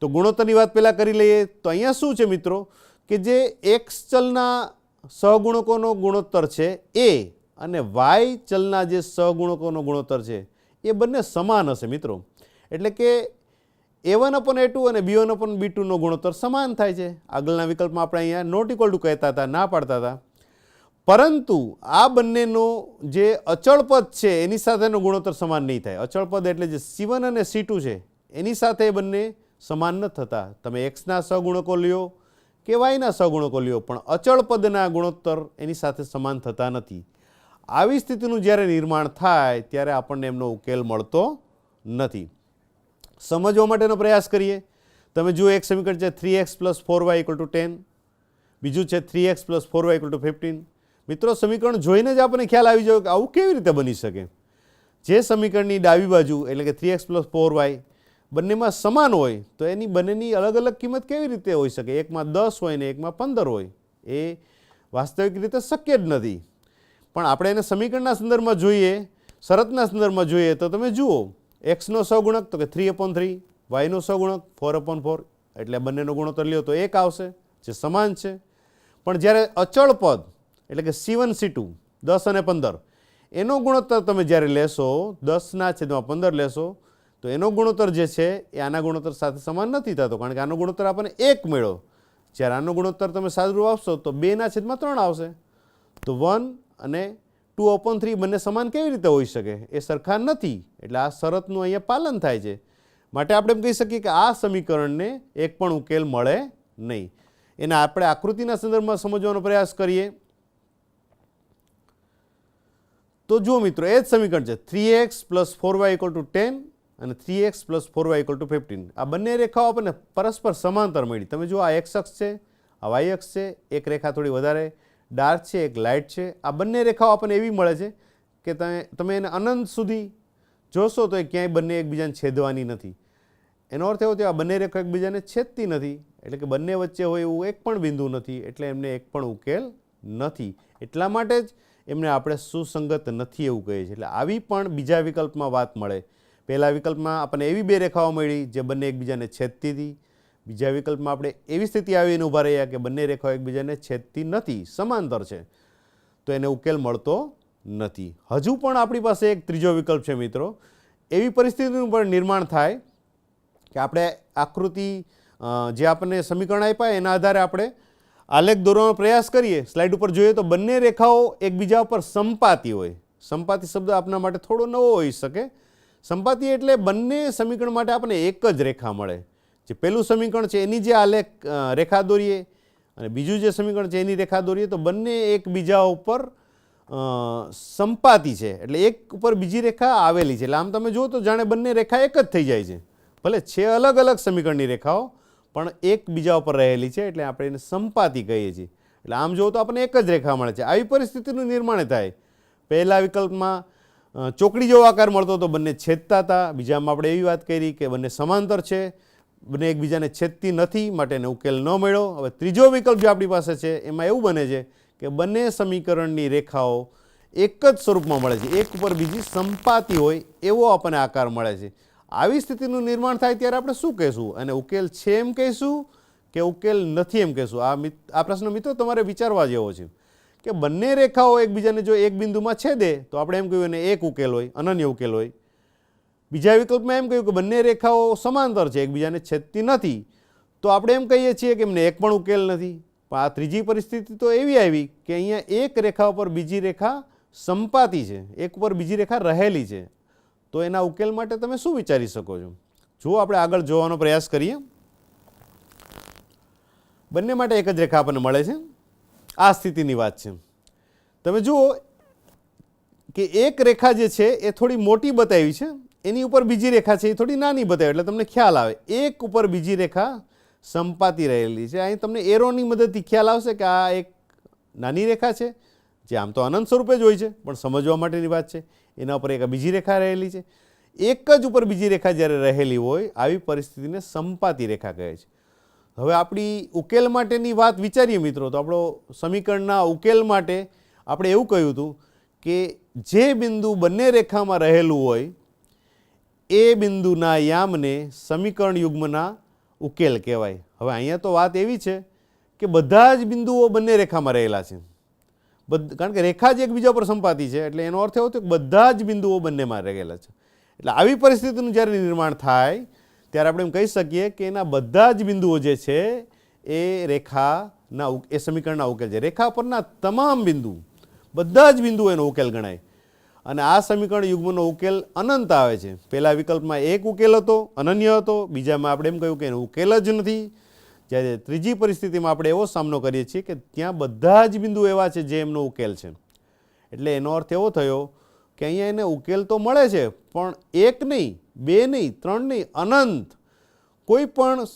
તો ગુણોત્તરની વાત પહેલાં કરી લઈએ. તો અહીંયા શું છે મિત્રો કે જે એક્સ ચલના સહગુણકોનો ગુણોત્તર છે એ અને વાય ચલના જે સહગુણકોનો ગુણોત્તર છે એ બંને સમાન હશે મિત્રો. એટલે કે A1/A2 અને B1/B2નો ગુણોત્તર સમાન થાય છે. આગળના વિકલ્પમાં આપણે અહીંયા નોટ ઇક્વલ ટુ કહેતા હતા, ના પાડતા હતા. પરંતુ આ બંનેનો જે અચળ પદ છે એની સાથેનો ગુણોત્તર સમાન નહીં થાય. અચળ પદ એટલે જે C1 અને C2 છે એની સાથે બંને સમાન ન થતા. તમે એક્સના સહગુણકો લ્યો કે વાયના સહગુણકો લ્યો, પણ અચળ પદના ગુણોત્તર એની સાથે સમાન થતા નથી. આવી સ્થિતિનું જ્યારે નિર્માણ થાય ત્યારે આપણને એમનો ઉકેલ મળતો નથી. સમજવા માટેનો પ્રયાસ કરીએ. તમે જુઓ એક સમીકરણ છે 3x + 4y = 10, બીજું છે 3x + 4y = 15. મિત્રો સમીકરણ જોઈને જ આપણને ખ્યાલ આવી જાય કે આવું કેવી રીતે બની શકે. જે સમીકરણની ડાબી બાજુ એટલે કે 3x + 4y બંનેમાં સમાન હોય તો એની બંનેની અલગ અલગ કિંમત કેવી રીતે હોઈ શકે? એકમાં 10 હોય ને એકમાં 15 હોય. એ વાસ્તવિક રીતે શક્ય જ નથી. પણ આપણે એને સમીકરણના સંદર્ભમાં જોઈએ, શરતના સંદર્ભમાં જોઈએ તો તમે જુઓ એક્સનો સહગુણક તો કે 3/3, વાયનો સહગુણક 4/4, એટલે બંનેનો ગુણોત્તર લ્યો તો 1 આવશે જે સમાન છે. પણ જ્યારે અચળ પદ એટલે કે C1 C2 10 અને 15 એનો ગુણોત્તર તમે જ્યારે લેશો, 10/15 લેશો તો એનો ગુણોત્તર જે છે એ આના ગુણોત્તર સાથે સમાન નથી થતો, કારણ કે આનો ગુણોત્તર આપણને 1 મળ્યો. જ્યારે આનો ગુણોત્તર તમે સાદુરૂપ આપશો તો 2/3 આવશે. તો 1 અને 2/3 બંને સમાન કેવી રીતે હોઈ શકે? એ સરખા નથી. એટલે આ શરતનું અહીંયા પાલન થાય છે. માટે આપણે એમ કહી શકીએ કે આ સમીકરણને એક પણ ઉકેલ મળે નહીં. એને આપણે આકૃતિના સંદર્ભમાં સમજવાનો પ્રયાસ કરીએ. તો જુઓ મિત્રો એ જ સમીકરણ છે 3x + 4y = 10 અને 3x + 4y = 15. આ બંને રેખાઓ આપણને પરસ્પર સમાંતર મળી. તમે જુઓ આ x અક્ષ છે, આ y અક્ષ છે. એક રેખા થોડી વધારે ડાર્ક છે, એક લાઇટ છે. આ બંને રેખાઓ આપણને એવી મળે છે કે તમે એને અનંત સુધી જોશો તો એ ક્યાંય બંને એકબીજાને છેદવાની નથી. એનો અર્થ એવો થયો આ બંને રેખા એકબીજાને છેદતી નથી, એટલે કે બંને વચ્ચે હોય એવું એક પણ બિંદુ નથી, એટલે એમને એક પણ ઉકેલ નથી. એટલા માટે જ એમને આપણે સુસંગત નથી એવું કહીએ છીએ. એટલે આવી પણ બીજા વિકલ્પમાં વાત મળે. પહેલા વિકલ્પમાં આપણને એવી બે રેખાઓ મળી જે બંને એકબીજાને છેદતી હતી. બીજા વિકલ્પમાં આપણે એવી સ્થિતિ આવીને ઊભા રહ્યા કે બંને રેખાઓ એકબીજાને છેદતી નથી, સમાંતર છે, તો એને ઉકેલ મળતો નથી. હજુ પણ આપણી પાસે એક ત્રીજો વિકલ્પ છે મિત્રો. એવી પરિસ્થિતિનું પણ નિર્માણ થાય કે આપણે આકૃતિ જે આપણને સમીકરણ આપ્યા એના આધારે આપણે આલેખ દોરવાનો પ્રયાસ કરીએ. સ્લાઇડ ઉપર જોઈએ તો બંને રેખાઓ એકબીજા ઉપર સંપાતી હોય. સંપાતી શબ્દ આપણા માટે થોડો નવો હોઈ શકે. સંપાતી એટલે બંને સમીકરણ માટે આપણને એક જ રેખા મળે. જે પહેલું સમીકરણ છે એની જે આલેખ રેખા દોરીએ અને બીજું જે સમીકરણ છે એની રેખા દોરીએ તો બંને એકબીજા ઉપર સંપાતી છે, એટલે એક ઉપર બીજી રેખા આવેલી છે. એટલે આમ તમે જુઓ તો જાણે બંને રેખા એક જ થઈ જાય છે. ભલે છે અલગ અલગ સમીકરણની રેખાઓ પણ એકબીજા ઉપર રહેલી છે, એટલે આપણે એને સંપાતી કહીએ છીએ. એટલે આમ જોવો તો આપણને એક જ રેખા મળે છે. આવી પરિસ્થિતિનું નિર્માણ થાય. પહેલા વિકલ્પમાં ચોકડી જેવો આકાર મળતો તો બંને છેદતા હતા. બીજામાં આપણે એવી વાત કરી કે બંને સમાંતર છે, બંને એકબીજાને છેદતી નથી, માટે એને ઉકેલ ન મળ્યો. હવે ત્રીજો વિકલ્પ જે આપણી પાસે છે એમાં એવું બને છે કે બંને સમીકરણની રેખાઓ એક જ સ્વરૂપમાં મળે છે, એક ઉપર બીજી સંપાતી હોય એવો આપણને આકાર મળે છે. આવી સ્થિતિનું નિર્માણ થાય ત્યારે આપણે શું કહીશું? અને ઉકેલ છે એમ કહીશું કે ઉકેલ નથી એમ કહીશું? આ પ્રશ્ન મિત્રો તમારે વિચારવા જેવો છે કે બંને રેખાઓ એકબીજાને જો એક બિંદુમાં છેદે તો આપણે એમ કહ્યું એને એક ઉકેલ હોય, અનન્ય ઉકેલ હોય. બીજા વિકલ્પમાં એમ કહ્યું કે બંને રેખાઓ સમાંતર છે, એકબીજાને છેદતી નથી, તો આપણે એમ કહીએ છીએ કે એમને એક પણ ઉકેલ નથી. પણ આ ત્રીજી પરિસ્થિતિ તો એવી આવી કે અહીંયા એક રેખા ઉપર બીજી રેખા સંપાતી છે, એક ઉપર બીજી રેખા રહેલી છે. તો એના ઉકેલ માટે તમે શું વિચારી શકો છો? જો આપણે આગળ જોવાનો પ્રયાસ કરીએ. બંને માટે એક જ રેખા આપણને મળે છે. આ સ્થિતિની વાત છે. તમે જુઓ કે એક રેખા જે છે એ થોડી મોટી બતાવી છે, એની ઉપર બીજી રેખા છે એ થોડી નાની બતાવી, એટલે તમને ખ્યાલ આવે એક ઉપર બીજી રેખા સંપાતી રહેલી છે. અહીં તમને એરોની મદદથી ખ્યાલ આવશે કે આ એક નાની રેખા છે જે આમ તો અનંત સ્વરૂપે જ હોય છે, પણ સમજવા માટેની વાત છે. એના ઉપર એક બીજી રેખા રહેલી છે. એક જ ઉપર બીજી રેખા જ્યારે રહેલી હોય આવી પરિસ્થિતિને સંપાતી રેખા કહે છે. હવે આપણી ઉકેલ માટેની વાત વિચારીએ મિત્રો, તો આપણો સમીકરણના ઉકેલ માટે આપણે એવું કહ્યું હતું કે જે બિંદુ બંને રેખામાં રહેલું હોય એ બિંદુના યામને સમીકરણ યુગ્મના ઉકેલ કહેવાય. હવે અહીંયા તો વાત એવી છે કે બધા જ બિંદુઓ બંને રેખામાં રહેલા છે, કારણ કે રેખા જ એકબીજા પર સંપાતી છે, એટલે એનો અર્થ એવો થયો કે બધા જ બિંદુઓ બંનેમાં રહેલા છે. એટલે આવી પરિસ્થિતિનું જ્યારે નિર્માણ થાય ત્યારે આપણે એમ કહી શકીએ કે એના બધા જ બિંદુઓ જે છે એ રેખાના એ સમીકરણના ઉકેલ છે. રેખા પરના તમામ બિંદુ, બધા જ બિંદુઓ એનો ઉકેલ ગણાય. અને આ સમીકરણ યુગ્મનો ઉકેલ અનંત આવે છે. પહેલા વિકલ્પમાં એક ઉકેલ હતો, અનન્ય હતો. બીજામાં આપણે એમ કહ્યું કે એનો ઉકેલ જ નથી. જ્યારે ત્રીજી પરિસ્થિતિમાં આપણે એવો સામનો કરીએ છીએ કે ત્યાં બધા જ બિંદુ એવા છે જે એમનો ઉકેલ છે. એટલે એનો અર્થ એવો થયો કે અહીંયા એને ઉકેલ તો મળે છે, પણ એક નહીં, બે નહીં, ત્રણ નહીં, અનંત કોઈ પણ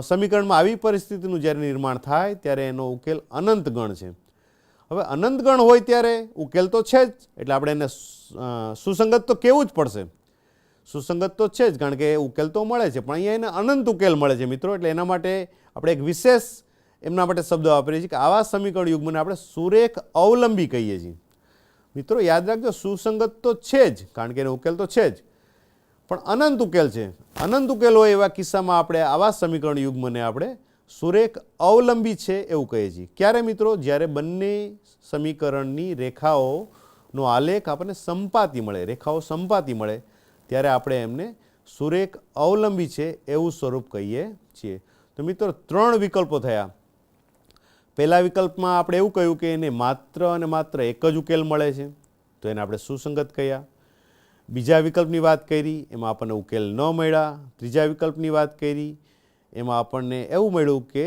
સમીકરણમાં આવી પરિસ્થિતિનું જ્યારે નિર્માણ થાય ત્યારે એનો ઉકેલ અનંત ગણ છે. હવે અનંત ગણ હોય ત્યારે ઉકેલ તો છે જ, એટલે આપણે એને સુસંગત તો કહેવું જ પડશે. સુસંગત તો છે જ, કારણ કે ઉકેલ તો મળે છે, પણ અહીંયા એને અનંત ઉકેલ મળે છે મિત્રો. એટલે એના માટે આપણે એક વિશેષ એમના માટે શબ્દ વાપરીએ છીએ કે આવા સમીકરણ યુગ્મને આપણે સુરેખ અવલંબી કહીએ છીએ. મિત્રો યાદ રાખજો, સુસંગત તો છે જ, કારણ કે એનો ઉકેલ તો છે જ, પણ અનંત ઉકેલ છે. અનંત ઉકેલ હોય એવા કિસ્સામાં આપણે આવા સમીકરણ યુગ્મને આપણે સુરેખ અવલંબી છે એવું કહીએ છીએ. ક્યારે મિત્રો? જ્યારે બંને સમીકરણની રેખાઓનો આલેખ આપણને સંપાતી મળે, રેખાઓ સંપાતી મળે, ત્યારે આપણે એમને સુરેખ અવલંબી છે એવું સ્વરૂપ કહીએ છીએ. તો મિત્રો ત્રણ વિકલ્પો થયા. પહેલા વિકલ્પમાં આપણે એવું કહ્યું કે એને માત્ર અને માત્ર એક જ ઉકેલ મળે છે, તો એને આપણે સુસંગત કહ્યા. બીજા વિકલ્પની વાત કરી, એમાં આપણને ઉકેલ ન મળ્યા. ત્રીજા વિકલ્પની વાત કરી, એમાં આપણને એવું મળ્યું કે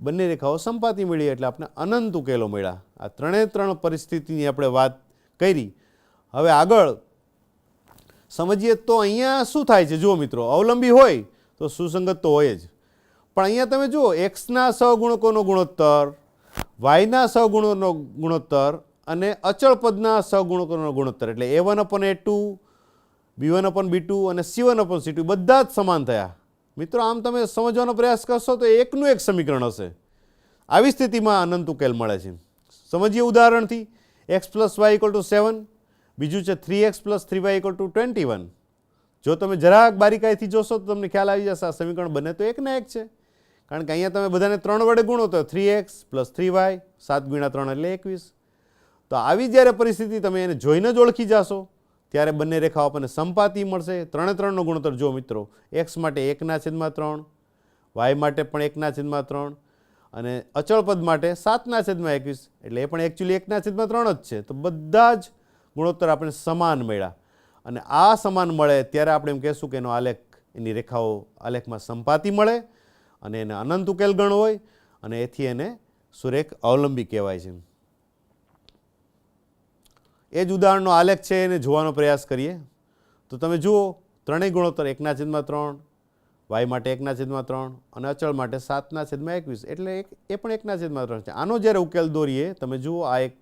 બંને રેખાઓ સંપાતી મળી, એટલે આપણે અનંત ઉકેલો મળ્યા. આ ત્રણ પરિસ્થિતિની આપણે વાત કરી. હવે આગળ સમજીએ તો અહીંયા શું થાય છે. જુઓ મિત્રો, અવલંબી હોય તો સુસંગત તો હોય જ, પણ અહીંયા તમે જુઓ એક્સના સહગુણકોનો ગુણોત્તર, વાયના સહગુણોનો ગુણોત્તર અને અચળ પદના સહગુણકોનો ગુણોત્તર, એટલે A1/A2, B1/B2 અને C1/C2 બધા જ સમાન થયા. મિત્રો આમ તમે સમજવાનો પ્રયાસ કરશો તો એકનું એક સમીકરણ હશે. આવી સ્થિતિમાં અનંત ઉકેલ મળે છે. સમજીએ ઉદાહરણથી. x + y = 7, બીજું છે 3x + 3y = 21. જો તમે જરાક બારીકાઈથી જોશો તો તમને ખ્યાલ આવી જશે આ સમીકરણ બને તો એકના એક છે, કારણ કે અહીંયા તમે બધાને 3 વડે ગુણો તો 3x + 3y, 7 × 3 એટલે 21. તો આવી જ્યારે પરિસ્થિતિ તમે એને જોઈને જ ઓળખી જશો ત્યારે બંને રેખાઓ આપણને સંપાતી મળશે. 3/3નો ગુણોત્તર જો મિત્રો, x માટે 1/3, y માટે પણ 1/3 અને અચળ પદ માટે 7/21, એટલે એ પણ એકચ્યુઅલી 1/3 જ છે. તો બધા જ ગુણોત્તર આપણે સમાન મળ્યા. અને આ સમાન મળે ત્યારે આપણે એમ કહેશું કે એનો આલેખ, એની રેખાઓ આલેખમાં સંપાતી મળે અને એને અનંત ઉકેલ ગણ હોય, અને એથી એને સુરેખ અવલંબી કહેવાય છે. એ જ ઉદાહરણનો આલેખ છે એને જોવાનો પ્રયાસ કરીએ તો તમે જુઓ ત્રણેય ગુણોત્તર 1/3, વાય માટે 1/3 અને અચળ માટે 7/21, એટલે એ પણ 1/3 છે. આનો જ્યારે ઉકેલ દોરીએ, તમે જુઓ આ એક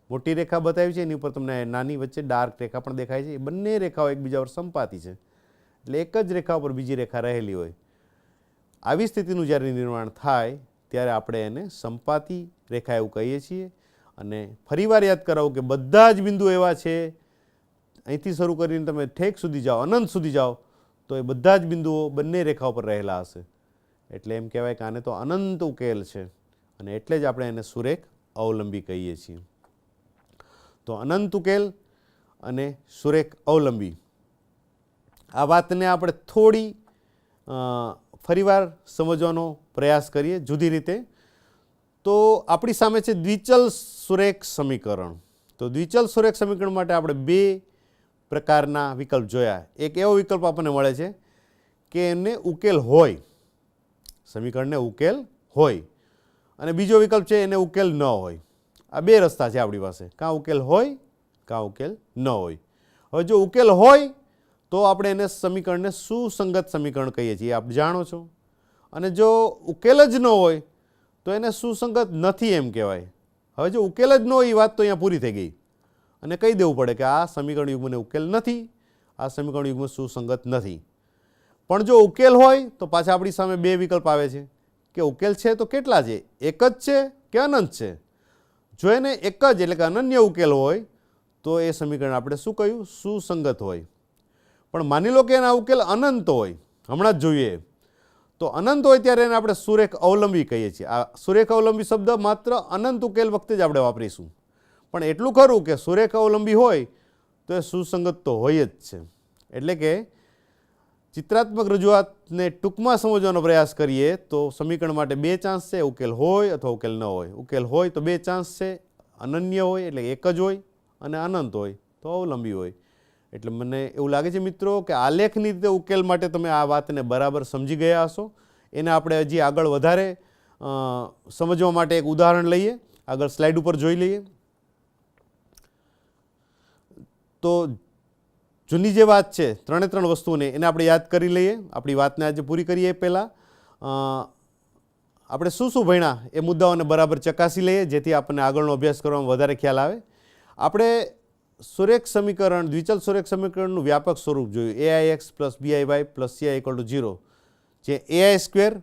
મોટી રેખા બતાવી છે, એની ઉપર તમને નાની વચ્ચે ડાર્ક રેખા પણ દેખાય છે. એ બંને રેખાઓ એકબીજા પર સંપાતી છે, એટલે એક જ રેખા ઉપર બીજી રેખા રહેલી હોય. આવી સ્થિતિનું જ્યારે નિર્માણ થાય ત્યારે આપણે એને સંપાતી રેખા એવું કહીએ છીએ. અને ફરીવાર યાદ કરાવું કે બધા જ બિંદુ એવા છે, અહીંથી શરૂ કરીને તમે ઠેક સુધી જાઓ, અનંત સુધી જાઓ, તો એ બધા જ બિંદુઓ બંને રેખાઓ પર રહેલા હશે. એટલે એમ કહેવાય કે આને તો અનંત ઉકેલ છે, અને એટલે જ આપણે એને સુરેખ અવલંબી કહીએ છીએ. તો અનંત ઉકેલ અને સુરેખ અવલંબી, આ વાતને આપણે થોડી ફરીવાર સમજવાનો પ્રયાસ કરીએ જુદી રીતે. તો આપણી સામે છે દ્વિચલ સુરેખ સમીકરણ. તો દ્વિચલ સુરેખ સમીકરણ માટે આપણે બે પ્રકારના વિકલ્પ જોયા. એક એવો વિકલ્પ આપણને મળે છે કે એને ઉકેલ હોય, સમીકરણને ઉકેલ હોય, અને બીજો વિકલ્પ છે એને ઉકેલ ન હોય. આ બે રસ્તા છે આપણી પાસે, કાં ઉકેલ હોય કાં ઉકેલ ન હોય. હવે જો ઉકેલ હોય તો આપણે એને સમીકરણને સુસંગત સમીકરણ કહીએ છીએ, આપ જાણો છો. અને જો ઉકેલ જ ન હોય તો એને સુસંગત નથી એમ કહેવાય. હવે જો ઉકેલ જ ન હોય એ વાત તો અહીંયા પૂરી થઈ ગઈ, અને કહી દેવું પડે કે આ સમીકરણ યુગ્મને ઉકેલ નથી, આ સમીકરણ યુગ્મ સુસંગત નથી. પણ જો ઉકેલ હોય તો પાછા આપણી સામે બે વિકલ્પ આવે છે કે ઉકેલ છે તો કેટલા છે, એક જ છે કે અનંત છે. જો એને એક જ એટલે કે અનન્ય ઉકેલ હોય તો એ સમીકરણ આપણે શું કહ્યું, સુસંગત હોય. પણ માની લો કે એના ઉકેલ અનંત હોય, હમણાં જ જોઈએ, તો અનંત હોય ત્યારે એને આપણે સુરેખ અવલંબી કહીએ છીએ. આ સુરેખ અવલંબી શબ્દ માત્ર અનંત ઉકેલ વખતે જ આપણે વાપરીશું. પણ એટલું ખરું કે સુરેખ અવલંબી હોય તો એ સુસંગત તો હોય જ છે. એટલે કે ચિત્રાત્મક રજૂઆતને ટૂંકમાં સમજવાનો પ્રયાસ કરીએ તો સમીકરણ માટે બે ચાન્સ છે, ઉકેલ હોય અથવા ઉકેલ ન હોય. ઉકેલ હોય તો બે ચાન્સ છે, અનન્ય હોય એટલે એક જ હોય, અને અનંત હોય તો અવલંબી હોય. એટલે મને એવું લાગે છે મિત્રો કે આલેખની રીતે ઉકેલ માટે તમે આ વાતને બરાબર સમજી ગયા હશો. એને આપણે હજી આગળ વધારે સમજવા માટે એક ઉદાહરણ લઈએ, આગળ સ્લાઇડ ઉપર જોઈ લઈએ. તો જૂની જે વાત છે ત્રણે ત્રણ વસ્તુઓને એને આપણે યાદ કરી લઈએ. આપણી વાતને આજે પૂરી કરીએ એ પહેલાં આપણે શું શું ભણ્યા એ મુદ્દાઓને બરાબર ચકાસી લઈએ, જેથી આપણને આગળનો અભ્યાસ કરવામાં વધારે ખ્યાલ આવે. આપણે સુરેખ સમીકરણ, દ્વિચલ સુરેખ સમીકરણનું વ્યાપક સ્વરૂપ જોયું, AIX plus BIY plus CI equal to 0, જે AI²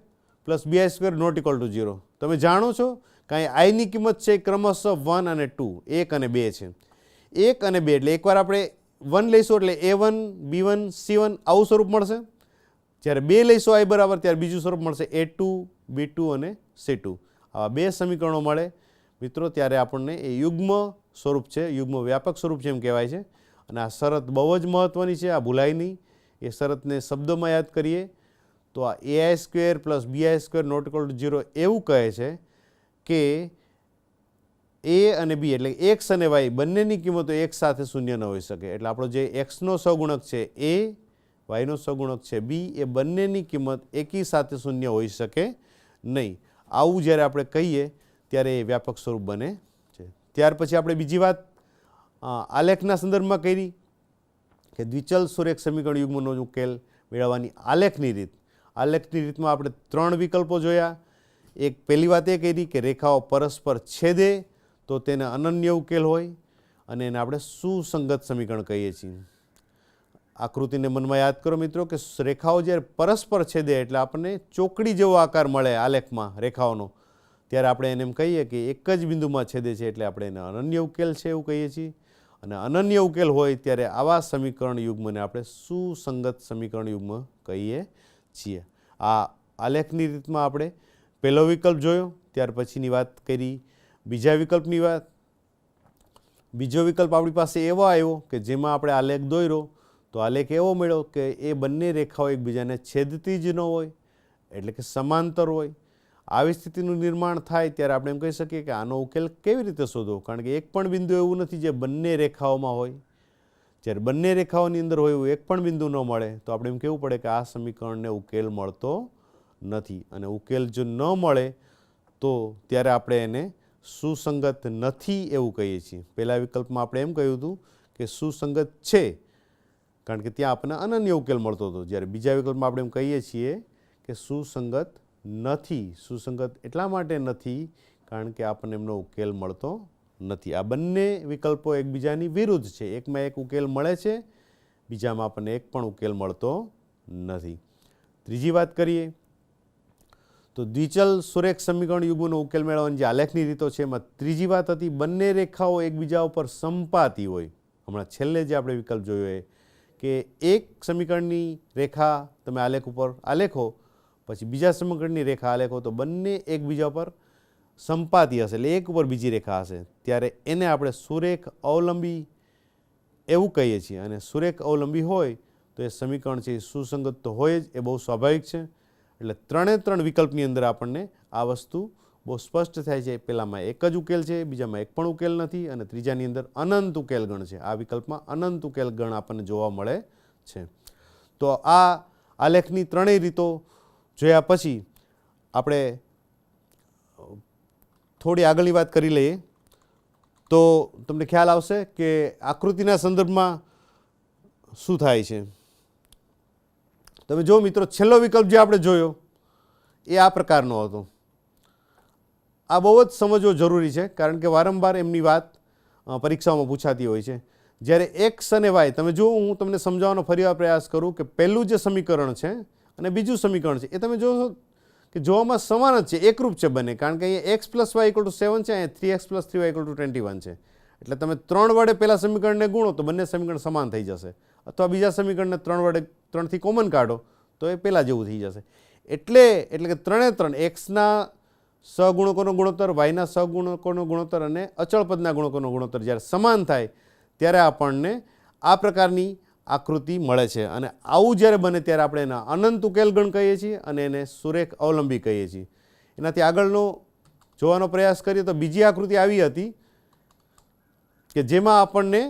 plus BI² not equal to 0. તમે જાણો છો કે અહીં આઈની કિંમત છે ક્રમશઃ 1 અને 2, 1 અને 2 છે. 1 અને 2 એટલે એકવાર આપણે 1 લઈશું એટલે A1, B1, C1 આવું સ્વરૂપ મળશે. જ્યારે 2 લઈશું I બરાબર ત્યારે બીજું સ્વરૂપ મળશે A2, B2 અને C2. આવા બે સમીકરણો મળે મિત્રો ત્યારે આપણને એ યુગ્મ સ્વરૂપ છે, યુગ્મ વ્યાપક સ્વરૂપ છે એમ કહેવાય છે. અને આ શરત બહુ જ મહત્ત્વની છે, આ ભૂલાય નહીં. એ શરતને શબ્દોમાં યાદ કરીએ તો આ AI² plus BI² not equal to 0 એવું કહે છે કે A અને B એટલે X અને Y બંનેની કિંમતો એક સાથે શૂન્ય ન હોઈ શકે. એટલે આપણો જે Xનો સહગુણક છે A, Yનો સહગુણક છે B, એ બંનેની કિંમત એકી સાથે શૂન્ય હોઈ શકે નહીં. આવું જ્યારે આપણે કહીએ ત્યારે એ વ્યાપક સ્વરૂપ બને છે. ત્યાર પછી આપણે બીજી વાત આલેખના સંદર્ભમાં કરી કે દ્વિચલ સુરેખ સમીકરણ યુગ્મનો ઉકેલ મેળવવાની આલેખની રીત. આલેખની રીતમાં આપણે ત્રણ વિકલ્પો જોયા. એક પહેલી વાત એ કરી કે રેખાઓ પરસ્પર છેદે તો તેને અનન્ય ઉકેલ હોય, અને એને આપણે સુસંગત સમીકરણ કહીએ છીએ. આકૃતિને મનમાં યાદ કરો મિત્રો કે રેખાઓ જ્યારે પરસ્પર છેદે એટલે આપણને ચોકડી જેવો આકાર મળે આલેખમાં રેખાઓનો, ત્યારે આપણે એને એમ કહીએ કે એક જ બિંદુમાં છેદે છે એટલે આપણે એને અનન્ય ઉકેલ છે એવું કહીએ છીએ. અને અનન્ય ઉકેલ હોય ત્યારે આવા સમીકરણ યુગ્મને આપણે સુસંગત સમીકરણ યુગ્મ કહીએ છીએ. આ આલેખની રીતમાં આપણે પહેલો વિકલ્પ જોયો, ત્યાર પછીની વાત કરી બીજા વિકલ્પની વાત. બીજો વિકલ્પ આપણી પાસે એવો આવ્યો કે જેમાં આપણે આલેખ દોર્યો તો આલેખ એવો મળ્યો કે એ બંને રેખાઓ એકબીજાને છેદતી જ ન હોય, એટલે કે સમાંતર હોય. આવી સ્થિતિનું નિર્માણ થાય ત્યારે આપણે એમ કહી શકીએ કે આનો ઉકેલ કેવી રીતે શોધવો, કારણ કે એક પણ બિંદુ એવું નથી જે બંને રેખાઓમાં હોય. જ્યારે બંને રેખાઓની અંદર હોય એવું એક પણ બિંદુ ન મળે તો આપણે એમ કહેવું પડે કે આ સમીકરણને ઉકેલ મળતો નથી. અને ઉકેલ જો ન મળે તો ત્યારે આપણે એને સુસંગત નથી એવું કહીએ છીએ. પહેલા વિકલ્પમાં આપણે એમ કહ્યું હતું કે સુસંગત છે, કારણ કે ત્યાં આપણને અનન્ય ઉકેલ મળતો હતો. જ્યારે બીજા વિકલ્પમાં આપણે એમ કહીએ છીએ કે સુસંગત નથી. સુસંગત એટલા માટે નથી કારણ કે આપણને એમનો ઉકેલ મળતો નથી. આ બંને વિકલ્પો એકબીજાની વિરુદ્ધ છે. એકમાં એક ઉકેલ મળે છે, બીજામાં આપણને એક પણ ઉકેલ મળતો નથી. ત્રીજી વાત કરીએ તો દ્વિચલ સુરેખ સમીકરણ યુગ્મનો ઉકેલ મેળવવાની જે આલેખની રીતો છે એમાં ત્રીજી વાત હતી બંને રેખાઓ એકબીજા ઉપર સંપાતી હોય. હમણાં છેલ્લે જે આપણે વિકલ્પ જોયો એ કે એક સમીકરણની રેખા તમે આલેખ ઉપર આલેખો, પછી બીજા સમીકરણની રેખા આલેખો તો બંને એકબીજા પર સંપાતી હશે, એટલે એક ઉપર બીજી રેખા હશે, ત્યારે એને આપણે સુરેખ અવલંબી એવું કહીએ છીએ. અને સુરેખ અવલંબી હોય તો એ સમીકરણ છે એ સુસંગત તો હોય જ, એ બહુ સ્વાભાવિક છે. એટલે ત્રણ વિકલ્પની અંદર આપણને આ વસ્તુ બહુ સ્પષ્ટ થાય છે. પહેલામાં એક જ ઉકેલ છે, બીજામાં એક પણ ઉકેલ નથી, અને ત્રીજાની અંદર અનંત ઉકેલ ગણ છે. આ વિકલ્પમાં અનંત ઉકેલ ગણ આપણને જોવા મળે છે. તો આ આલેખની ત્રણેય રીતો જોયા પછી આપણે થોડી આગળની વાત કરી લઈએ તો તમને ખ્યાલ આવશે કે આકૃતિના સંદર્ભમાં શું થાય છે. તમે જો મિત્રો, છેલ્લો વિકલ્પ જે આપણે જોયો એ આ પ્રકારનો હતો. આ બહુ જ સમજવો જરૂરી છે કારણ કે વારંવાર એમની વાત પરીક્ષાઓમાં પૂછાતી હોય છે. જ્યારે એક્સ અને વાય, તમે જો હું તમને સમજાવવાનો ફરીવાર પ્રયાસ કરું કે પહેલું જે સમીકરણ છે અને બીજું સમીકરણ છે એ તમે જોશો કે જોવામાં સમાન જ છે, એકરૂપ છે બંને. કારણ કે અહીંયા X plus Y equal to 7 છે, અહીંયા 3x plus 3y equal to 21 છે. એટલે તમે 3 વડે પહેલા સમીકરણને ગુણો તો બંને સમીકરણ સમાન થઈ જશે, અથવા બીજા સમીકરણને 3 વડે 3થી કોમન કાઢો તો એ પહેલાં જેવું થઈ જશે. એટલે કે 3 એક્સના સહગુણકોનો ગુણોત્તર, વાયના સહગુણકોનો ગુણોત્તર અને અચળ પદના ગુણકોનો ગુણોત્તર જ્યારે સમાન થાય ત્યારે આપણને આ પ્રકારની આકૃતિ મળે છે. અને આવું જ્યારે બને ત્યારે આપણે એના અનંત ઉકેલ ગણ કહીએ છીએ અને એને સુરેખ અવલંબી કહીએ છીએ. એનાથી આગળનો જોવાનો પ્રયાસ કરીએ તો બીજી આકૃતિ આવી હતી કે જેમાં આપણને